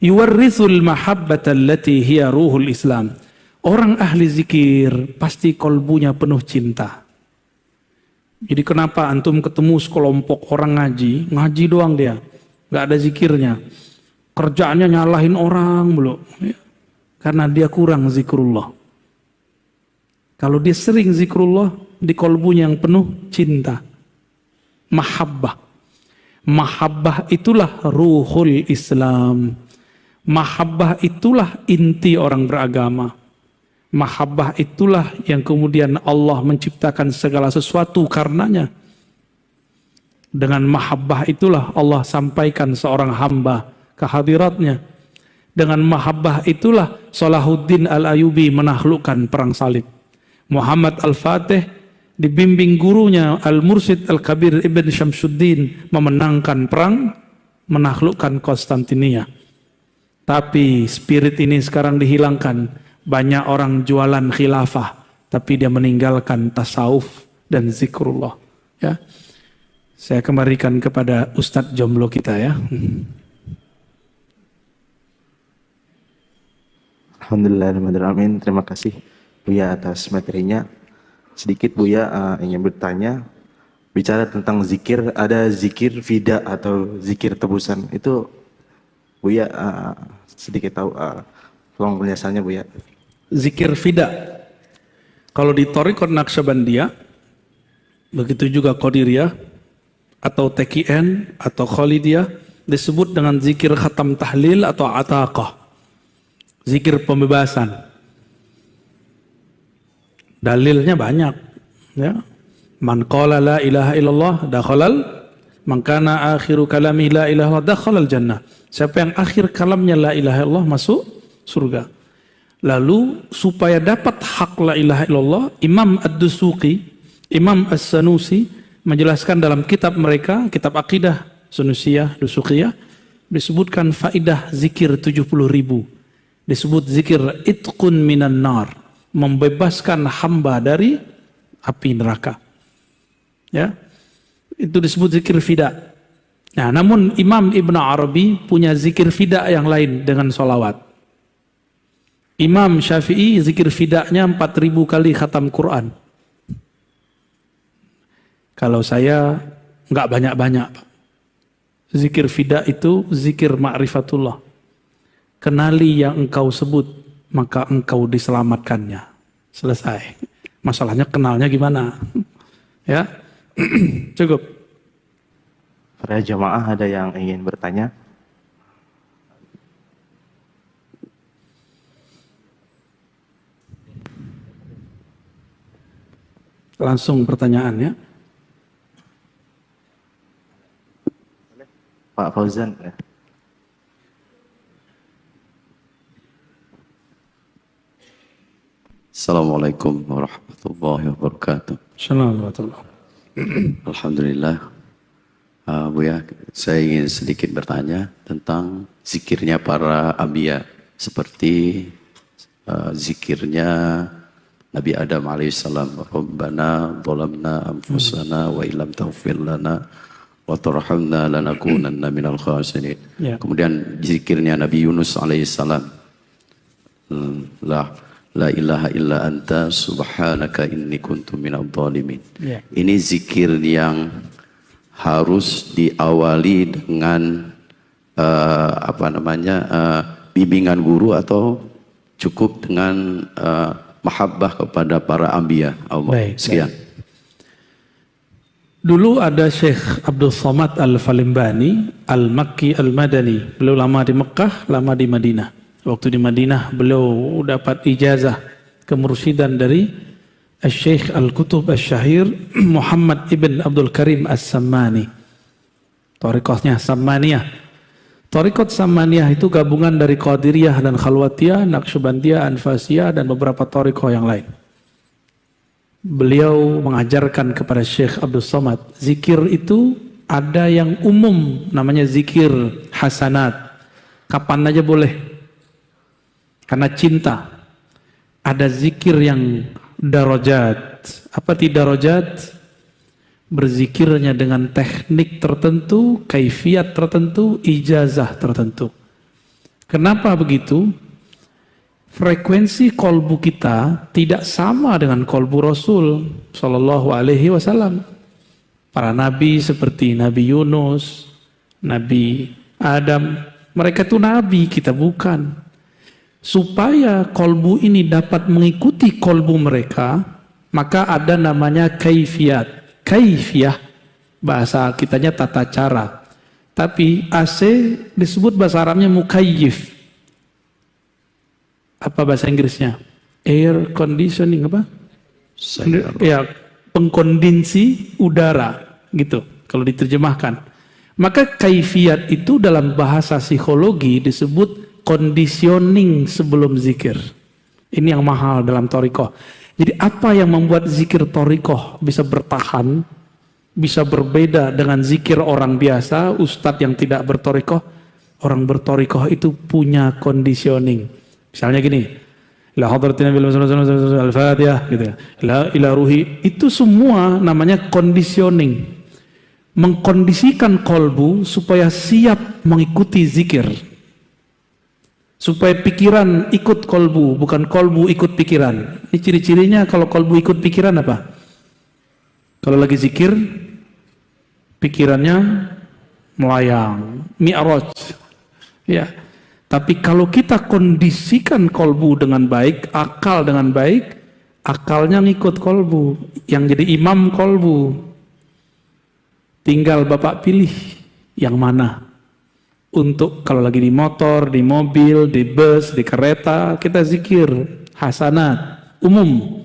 Yuwarrisul mahabbata allati hiya ruhul Islam. Orang ahli zikir pasti kolbunya penuh cinta. Jadi kenapa antum ketemu sekelompok orang ngaji, ngaji doang dia. Gak ada zikirnya. Kerjaannya nyalahin orang mulu. Ya. Karena dia kurang zikrullah. Kalau dia sering zikrullah, di kolbunya yang penuh cinta. Mahabbah. Mahabbah itulah ruhul Islam. Mahabbah itulah inti orang beragama. Mahabbah itulah yang kemudian Allah menciptakan segala sesuatu karenanya. Dengan mahabbah itulah Allah sampaikan seorang hamba ke hadiratnya. Dengan mahabbah itulah Salahuddin Al-Ayyubi menaklukkan perang salib. Muhammad Al-Fatih dibimbing gurunya Al-Mursyid Al-Kabir Ibn Syamsuddin memenangkan perang, menaklukkan Konstantinia. Tapi spirit ini sekarang dihilangkan. Banyak orang jualan khilafah, tapi dia meninggalkan tasawuf dan zikrullah. Ya. Saya kembalikan kepada Ustadz jomblo kita ya. Alhamdulillahirrahmanirrahim. Terima kasih Buya atas materinya. Sedikit Buya ingin bertanya, bicara tentang zikir, ada zikir fida atau zikir tebusan. Itu Buya sedikit tahu, tolong penjelasannya Buya. Zikir fida. Kalau di Thariqat Naqsyabandiyah, begitu juga Qadiriyah atau TKN atau Khalidiyah disebut dengan zikir khatam tahlil atau ataqah. Zikir pembebasan. Dalilnya banyak. Ya. Man qala la ilaha illallah dakhalal, man kana akhiru kalami la ilaha illallah dakhalal jannah. Siapa yang akhir kalamnya la ilaha illallah masuk surga. Lalu supaya dapat hak la ilaha illallah, Imam Ad-Dusuqi, Imam As-Sanusi menjelaskan dalam kitab mereka, kitab akidah Sunusiyah, Dusuqiyah, disebutkan faidah zikir 70.000. Disebut zikir itqun minan nar, membebaskan hamba dari api neraka. Ya, itu disebut zikir fida. Nah, namun Imam Ibn Arabi punya zikir fida yang lain dengan sholawat. Imam Syafi'i zikir fidanya 4.000 kali khatam Quran. Kalau saya nggak banyak-banyak. Zikir fida itu zikir ma'rifatullah. Kenali yang engkau sebut, maka engkau diselamatkannya. Selesai. Masalahnya kenalnya gimana? Ya, cukup. Para jamaah ada yang ingin bertanya? Langsung pertanyaannya. Pak Fauzan. Ya. Assalamualaikum warahmatullahi wabarakatuh. Assalamualaikum. Alhamdulillah. Buya, saya ingin sedikit bertanya tentang zikirnya para anbiya, seperti zikirnya Nabi Adam alaihissalam, Rabbana zalamna anfusana wa illam taghfir lana wa tarhamna lanakunanna minal khasirin. Kemudian zikirnya Nabi Yunus alaihissalam, La ilaha illa anta subhanaka inni kuntu minadh dhalimin. Ini zikir yang harus diawali dengan bimbingan guru atau cukup dengan mahabbah kepada para anbiya Allah. Sekian. Dulu ada Syekh Abdul Somad Al-Falimbani Al-Makki Al-Madani. Beliau lama di Mekah, lama di Madinah. Waktu di Madinah beliau dapat ijazah kemursidan dari Syekh Al-Kutub Al-Syahir Muhammad Ibn Abdul Karim As-Sammani. Thariqahnya Sammaniyah. Thariqat Sammaniyah itu gabungan dari Qadiriyah dan Khalwatiyah, Naqsyubandiyah, Anfasiyah dan beberapa thariqah yang lain. Beliau mengajarkan kepada Syekh Abdul Somad, zikir itu ada yang umum namanya zikir hasanat. Kapan aja boleh. Karena cinta. Ada zikir yang darajat. Apa itu darajat? Berzikirnya dengan teknik tertentu, kaifiat tertentu, ijazah tertentu. Kenapa begitu? Frekuensi kolbu kita tidak sama dengan kolbu Rasul Sallallahu Alaihi Wasallam. Para nabi seperti Nabi Yunus, Nabi Adam, mereka itu nabi, kita bukan. Supaya kolbu ini dapat mengikuti kolbu mereka, maka ada namanya kaifiat. Kaifiyah, bahasa kitanya tata cara. Tapi AC disebut bahasa Arabnya mukayyif. Apa bahasa Inggrisnya? Air conditioning apa? Ya, pengkondisi udara gitu kalau diterjemahkan. Maka kaifiat itu dalam bahasa psikologi disebut conditioning sebelum zikir. Ini yang mahal dalam thariqah. Jadi apa yang membuat zikir thariqah bisa bertahan, bisa berbeda dengan zikir orang biasa, ustadz yang tidak berthariqah? Orang berthariqah itu punya conditioning. Misalnya gini, la hadratina bil al-fatihah gitu ya. La ila ruhi, itu semua namanya conditioning. Mengkondisikan kolbu supaya siap mengikuti zikir. Supaya pikiran ikut kolbu, bukan kolbu ikut pikiran. Ini ciri-cirinya kalau kolbu ikut pikiran apa? Kalau lagi zikir, pikirannya melayang, mi'raj. Ya. Tapi kalau kita kondisikan kolbu dengan baik, akal dengan baik, akalnya ngikut kolbu. Yang jadi imam kolbu. Tinggal Bapak pilih yang mana. Untuk kalau lagi di motor, di mobil, di bus, di kereta, kita zikir hasanat umum.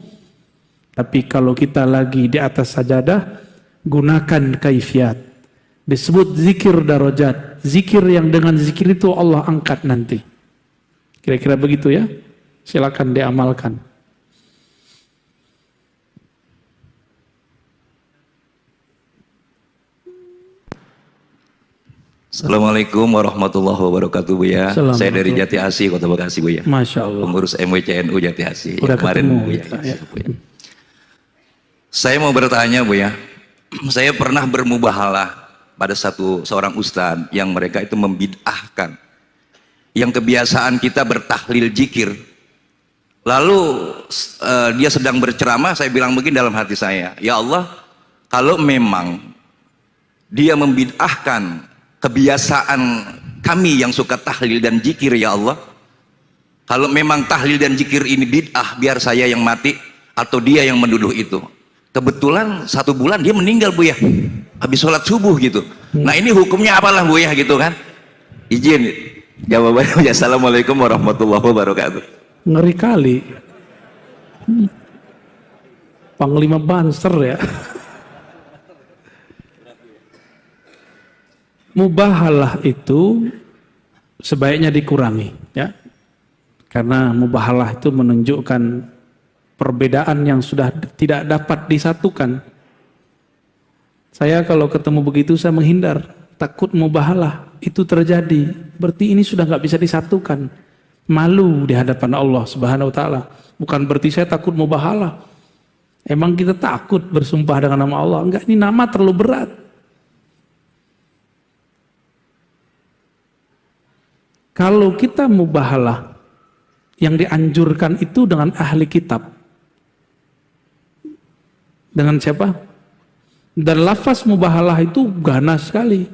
Tapi kalau kita lagi di atas sajadah, gunakan kaifiat. Disebut zikir darajat. Zikir yang dengan zikir itu Allah angkat nanti. Kira-kira begitu ya. Silakan diamalkan. Assalamualaikum warahmatullahi wabarakatuh, Buya. Saya dari Jati Asih, Kota Bekasi, Buya. Masya Allah. Pengurus MWCNU Jati Asih. Udah kemarin, Buya. Ya. Saya mau bertanya, Buya. Saya pernah bermubahalah pada seorang ustadz yang mereka itu membid'ahkan. Yang kebiasaan kita bertahlil zikir. Lalu dia sedang berceramah, saya bilang begini dalam hati saya, ya Allah, kalau memang dia membid'ahkan kebiasaan kami yang suka tahlil dan zikir, ya Allah, kalau memang tahlil dan zikir ini bid'ah, biar saya yang mati atau dia yang menduduh itu. Kebetulan 1 bulan dia meninggal, Buya, habis sholat subuh gitu. Nah ini hukumnya apalah, Buya, gitu kan? Izin jawabannya. Assalamualaikum warahmatullahi wabarakatuh. Ngeri kali. Panglima Banser ya. Mubahalah itu sebaiknya dikurangi, ya. Karena mubahalah itu menunjukkan perbedaan yang sudah tidak dapat disatukan. Saya kalau ketemu begitu saya menghindar, takut mubahalah itu terjadi. Berarti ini sudah nggak bisa disatukan. Malu di hadapan Allah Subhanahu wa taala. Bukan berarti saya takut mubahalah. Emang kita takut bersumpah dengan nama Allah? Enggak, ini nama terlalu berat. Kalau kita mubahalah, yang dianjurkan itu dengan ahli kitab. Dengan siapa? Dan lafaz mubahalah itu ganas sekali.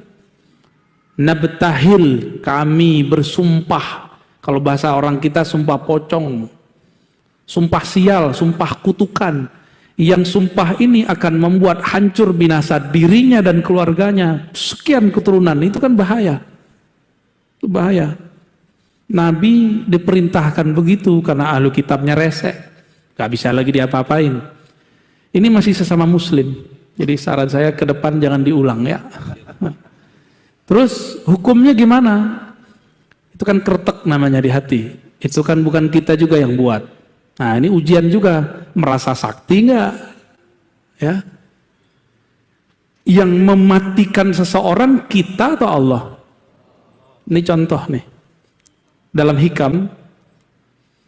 Nabtahil, kami bersumpah. Kalau bahasa orang kita sumpah pocong. Sumpah sial, sumpah kutukan. Yang sumpah ini akan membuat hancur binasa dirinya dan keluarganya. Sekian keturunan, itu kan bahaya. Itu bahaya. Nabi diperintahkan begitu karena ahlu kitabnya resek. Gak bisa lagi diapa-apain. Ini masih sesama muslim. Jadi saran saya ke depan jangan diulang ya. Terus hukumnya gimana? Itu kan kretek namanya di hati. Itu kan bukan kita juga yang buat. Nah ini ujian juga. Merasa sakti enggak? Ya. Yang mematikan seseorang kita atau Allah? Ini contoh nih. Dalam hikam,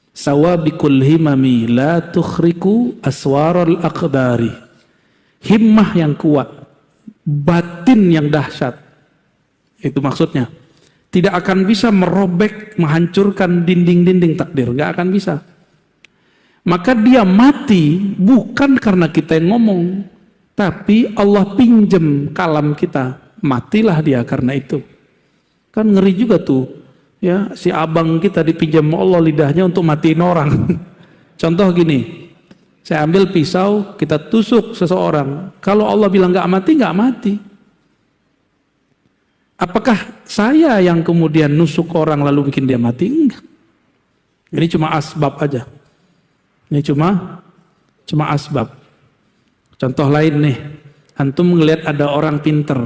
sawabikul himami la tukhriku aswarul aqdari. Himmah yang kuat, batin yang dahsyat. Itu maksudnya. Tidak akan bisa merobek, menghancurkan dinding-dinding takdir. Gak akan bisa. Maka dia mati bukan karena kita yang ngomong. Tapi Allah pinjem kalam kita. Matilah dia karena itu. Kan ngeri juga tuh. Ya, si abang kita dipinjam Allah lidahnya untuk matiin orang. Contoh gini, saya ambil pisau, kita tusuk seseorang. Kalau Allah bilang nggak mati, nggak mati. Apakah saya yang kemudian nusuk orang lalu bikin dia mati? Enggak. Ini cuma asbab aja. Ini cuma asbab. Contoh lain nih, antum ngelihat ada orang pinter,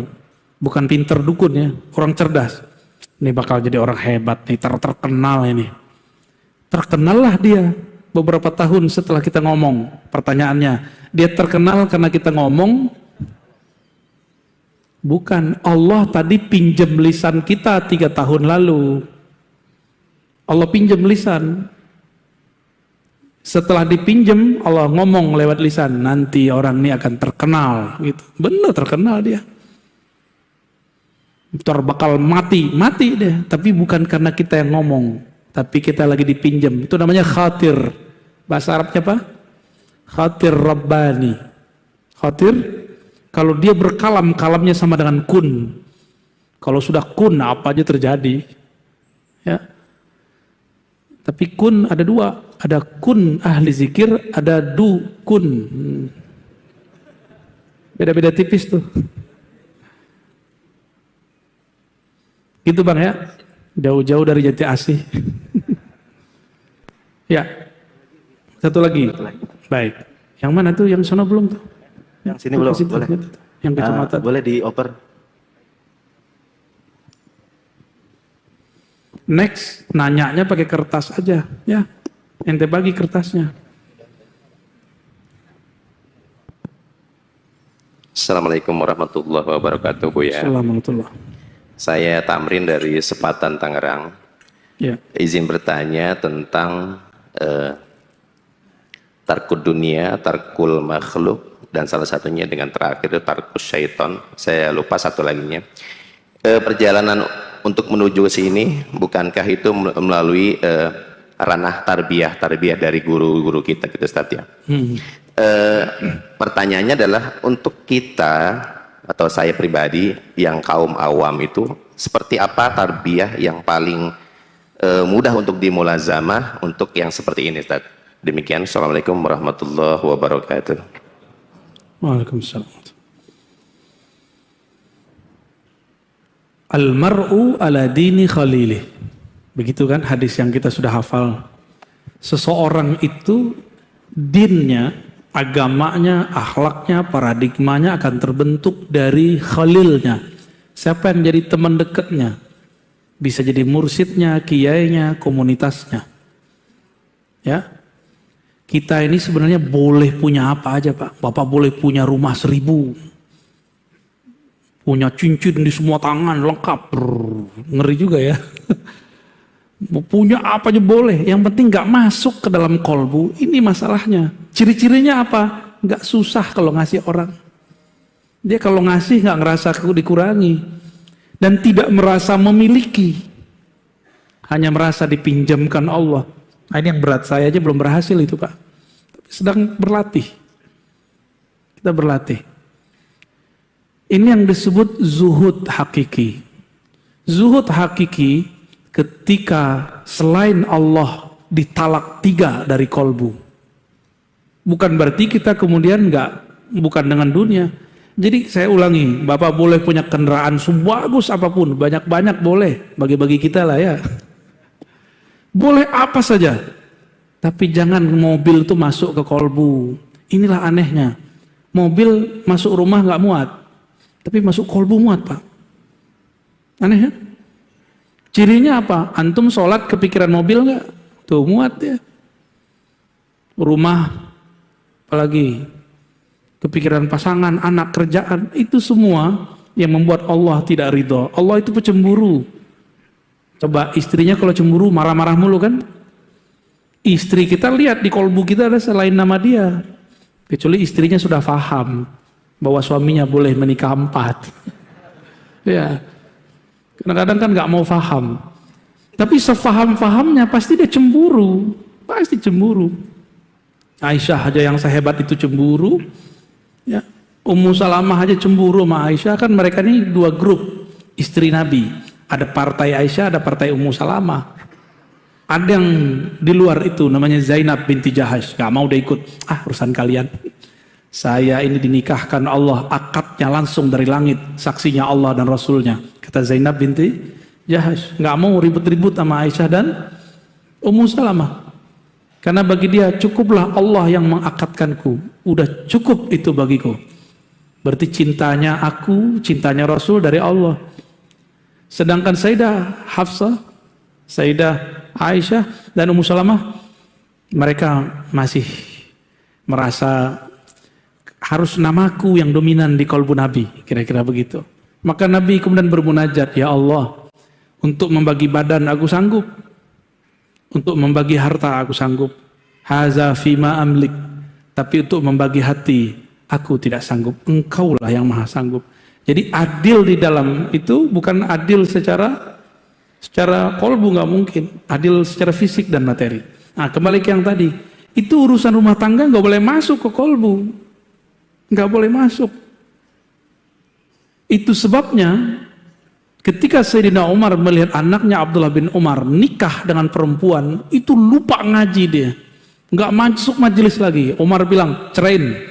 bukan pinter dukun ya, orang cerdas. Ini bakal jadi orang hebat nih, terkenal ini. Terkenallah dia beberapa tahun setelah kita ngomong. Pertanyaannya, dia terkenal karena kita ngomong? Bukan. Allah tadi pinjam lisan kita 3 tahun lalu. Allah pinjam lisan. Setelah dipinjam, Allah ngomong lewat lisan. Nanti orang ini akan terkenal. Gitu. Benar terkenal dia. Bakal mati deh, tapi bukan karena kita yang ngomong, tapi kita lagi dipinjam. Itu namanya khatir. Bahasa Arabnya apa? Khatir Rabbani. Khatir, kalau dia berkalam, kalamnya sama dengan kun. Kalau sudah kun, apa aja terjadi. Ya. Tapi kun ada 2, ada kun ahli zikir, ada dukun. Beda-beda tipis tuh. Gitu bang ya, jauh-jauh dari Jati Asih. Ya, satu lagi. Baik, yang mana tuh? Yang sana belum tuh? Yang sini belum, boleh. Yang kacamata. Boleh dioper. Next, nanyanya pakai kertas aja, ya. Ente bagi kertasnya. Assalamualaikum warahmatullahi wabarakatuh, Bu ya. Assalamualaikum. Saya Tamrin dari Sepatan, Tangerang. Ya. Izin bertanya tentang tarkud dunia, tarkul makhluk, dan salah satunya dengan terakhir itu tarkus syaiton. Saya lupa satu laginya. Perjalanan untuk menuju ke sini, bukankah itu melalui ranah tarbiyah dari guru-guru kita gitu, Ustaz ya? Pertanyaannya adalah untuk kita atau saya pribadi yang kaum awam itu seperti apa tarbiyah yang paling mudah untuk dimulazamah untuk yang seperti ini, Ustaz? Demikian. Assalamualaikum warahmatullahi wabarakatuh. Waalaikumsalam. Al-mar'u ala dini khalilih. Begitu kan hadis yang kita sudah hafal. Seseorang itu dinnya, agamanya, akhlaknya, paradigmanya akan terbentuk dari khalilnya. Siapa yang jadi teman dekatnya? Bisa jadi mursyidnya, kiainya, komunitasnya. Ya. Kita ini sebenarnya boleh punya apa aja Pak. Bapak boleh punya rumah 1000. Punya cincin di semua tangan, lengkap. Ngeri juga ya. Mau punya apa aja boleh. Yang penting gak masuk ke dalam kolbu. Ini masalahnya. Ciri-cirinya apa? Gak susah kalau ngasih orang. Dia kalau ngasih gak ngerasa dikurangi. Dan tidak merasa memiliki. Hanya merasa dipinjamkan Allah. Nah, ini yang berat, saya aja belum berhasil itu Pak. Tapi sedang berlatih. Kita berlatih. Ini yang disebut zuhud hakiki. Zuhud hakiki ketika selain Allah ditalak 3 dari kolbu. Bukan berarti kita kemudian bukan dengan dunia. Jadi saya ulangi, Bapak boleh punya kendaraan sebagus apapun, banyak-banyak boleh, bagi-bagi kita lah ya. Boleh apa saja, tapi jangan mobil itu masuk ke kolbu. Inilah anehnya, mobil masuk rumah nggak muat, tapi masuk kolbu muat Pak. Aneh ya? Cirinya apa? Antum sholat kepikiran mobil nggak? Tuh muat ya. Rumah, apalagi kepikiran pasangan, anak, kerjaan, itu semua yang membuat Allah tidak ridho. Allah itu pecemburu. Coba istrinya kalau cemburu marah-marah mulu kan? Istri kita lihat di kolbu kita ada selain nama dia. Kecuali istrinya sudah paham bahwa suaminya boleh menikah 4. Ya. Kadang-kadang kan nggak mau paham. Tapi sefaham-fahamnya pasti dia cemburu. Pasti cemburu. Aisyah aja yang sehebat itu cemburu. Ya. Ummu Salamah aja cemburu sama Aisyah. Kan mereka ini 2 grup istri Nabi. Ada partai Aisyah, ada partai Ummu Salamah. Ada yang di luar itu namanya Zainab binti Jahash. Gak mau dia ikut. Urusan kalian. Saya ini dinikahkan Allah, akadnya langsung dari langit. Saksinya Allah dan Rasulnya. Kata Zainab binti Jahash. Gak mau ribut-ribut sama Aisyah dan Ummu Salamah. Karena bagi dia cukuplah Allah yang mengakadkanku. Udah cukup itu bagiku. Berarti cintanya aku, cintanya Rasul dari Allah. Sedangkan Sayyidah Hafsah, Sayyidah Aisyah dan Ummu Salamah, mereka masih merasa harus namaku yang dominan di kolbu Nabi, kira-kira begitu. Maka Nabi kemudian bermunajat, ya Allah, untuk membagi badan aku sanggup, untuk membagi harta aku sanggup, haza fima amlik, tapi untuk membagi hati aku tidak sanggup. Engkaulah yang maha sanggup. Jadi adil di dalam itu bukan adil secara kolbu, nggak mungkin. Adil secara fisik dan materi. Nah, kembali ke yang tadi, itu urusan rumah tangga nggak boleh masuk ke kolbu, nggak boleh masuk. Itu sebabnya ketika Sayyidina Umar melihat anaknya Abdullah bin Umar nikah dengan perempuan, itu lupa ngaji dia, nggak masuk majelis lagi. Umar bilang cerain.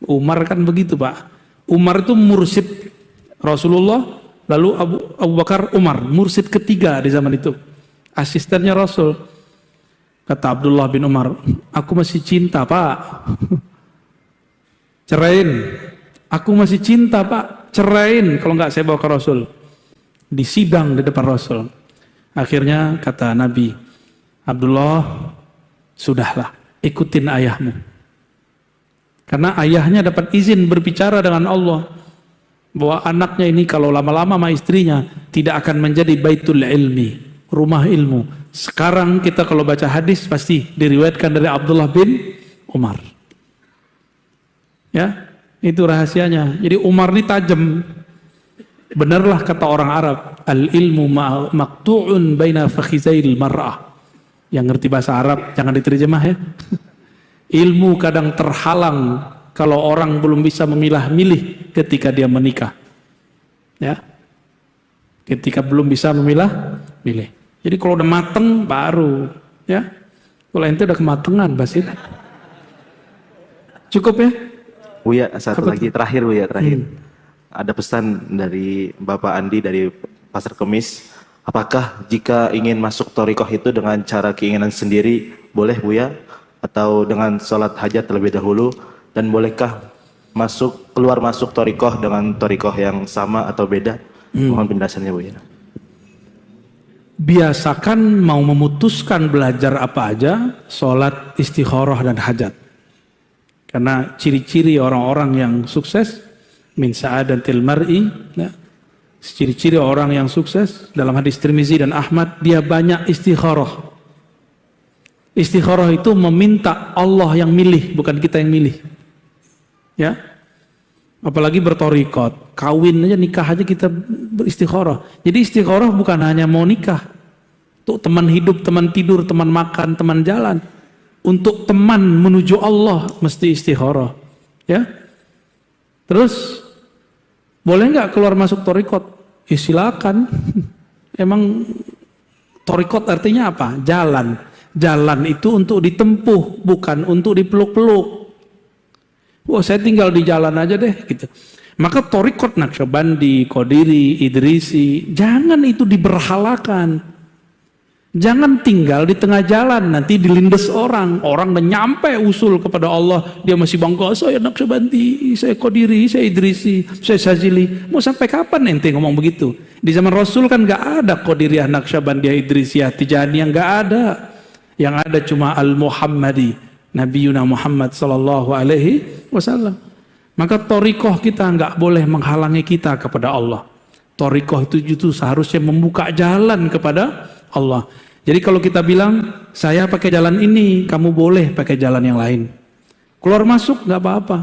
Umar kan begitu Pak. Umar itu mursyid Rasulullah, lalu Abu Bakar Umar, mursyid ketiga di zaman itu, asistennya Rasul. Kata Abdullah bin Umar, aku masih cinta Pak. Cerain. Aku masih cinta Pak, cerain, kalau enggak saya bawa ke Rasul. Di sidang di depan Rasul. Akhirnya kata Nabi, Abdullah, sudahlah, ikutin ayahmu. Karena ayahnya dapat izin berbicara dengan Allah bahwa anaknya ini kalau lama-lama sama istrinya tidak akan menjadi baitul ilmi, rumah ilmu. Sekarang kita kalau baca hadis pasti diriwayatkan dari Abdullah bin Umar. Ya, itu rahasianya. Jadi Umar ini tajam. Benarlah kata orang Arab, al ilmu maqtu'un baina fakhizail mar'ah. Yang ngerti bahasa Arab jangan diterjemah ya. Ilmu kadang terhalang kalau orang belum bisa memilah-milih ketika dia menikah. Ya. Ketika belum bisa memilah-milih. Jadi kalau udah mateng baru, ya. Kalau ente udah kematangan, Basit. Cukup ya? Buya, satu lagi terakhir Buya, terakhir. Ada pesan dari Bapak Andi dari Pasar Kemis. Apakah jika ingin masuk thariqah itu dengan cara keinginan sendiri boleh Buya? Atau dengan sholat hajat terlebih dahulu, dan bolehkah keluar masuk thariqah dengan thariqah yang sama atau beda? Mohon penjelasannya Bu ya. biasakan mau memutuskan belajar apa aja, sholat, istikharah dan hajat. Karena ciri-ciri orang-orang yang sukses, min sa'adatil mar'i, ya, ciri-ciri orang yang sukses dalam hadis Tirmizi dan Ahmad, dia banyak istikharah. Istikharah itu meminta Allah yang milih, bukan kita yang milih. Ya, apalagi bertorikot, kawin aja, nikah aja kita beristikharah. Jadi istikharah bukan hanya mau nikah, untuk teman hidup, teman tidur, teman makan, teman jalan. Untuk teman menuju Allah mesti istikharah. Ya, terus boleh nggak keluar masuk torikot? Silakan. Emang torikot artinya apa? Jalan. Jalan itu untuk ditempuh, bukan untuk dipeluk-peluk. Wah, saya tinggal di jalan aja deh, gitu. Maka torikot Naqsyabandi, Qadiri, Idrisi, jangan itu diberhalakan. Jangan tinggal di tengah jalan, nanti dilindes orang. Orang udah nyampe usul kepada Allah, dia masih bangga, saya Naqsyabandi, saya Qadiri, saya Idrisi, saya Syazili. Mau sampai kapan ente ngomong begitu? Di zaman Rasul kan gak ada Qadiriyah, Naqsyabandiyah, Idrisiyah, Tijaniyah, gak ada. Yang ada cuma Al-Muhammadi, Nabiyuna Muhammad sallallahu alaihi wasallam. Maka thariqah kita nggak boleh menghalangi kita kepada Allah. Thariqah itu seharusnya membuka jalan kepada Allah. Jadi kalau kita bilang, saya pakai jalan ini, kamu boleh pakai jalan yang lain. Keluar masuk nggak apa-apa.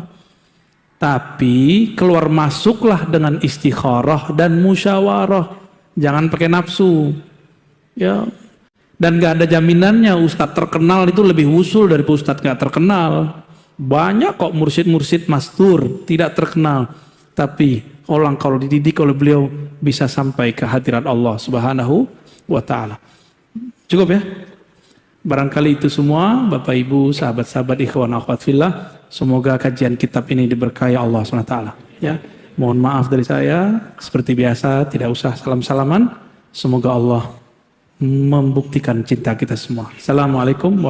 Tapi keluar masuklah dengan istikharah dan musyawarah. Jangan pakai nafsu. Ya. Dan gak ada jaminannya ustadz terkenal itu lebih usul dari ustadz gak terkenal. Banyak kok mursyid-mursyid mastur tidak terkenal, tapi orang kalau dididik oleh beliau bisa sampai ke hadirat Allah Subhanahu wa ta'ala. Cukup ya? Barangkali itu semua Bapak Ibu, sahabat-sahabat, ikhwan akhwat fillah, semoga kajian kitab ini diberkahi Allah Subhanahu wa ta'ala. Ya, mohon maaf dari saya, seperti biasa tidak usah salam-salaman. Semoga Allah membuktikan cinta kita semua. Assalamualaikum warahmatullahi wabarakatuh.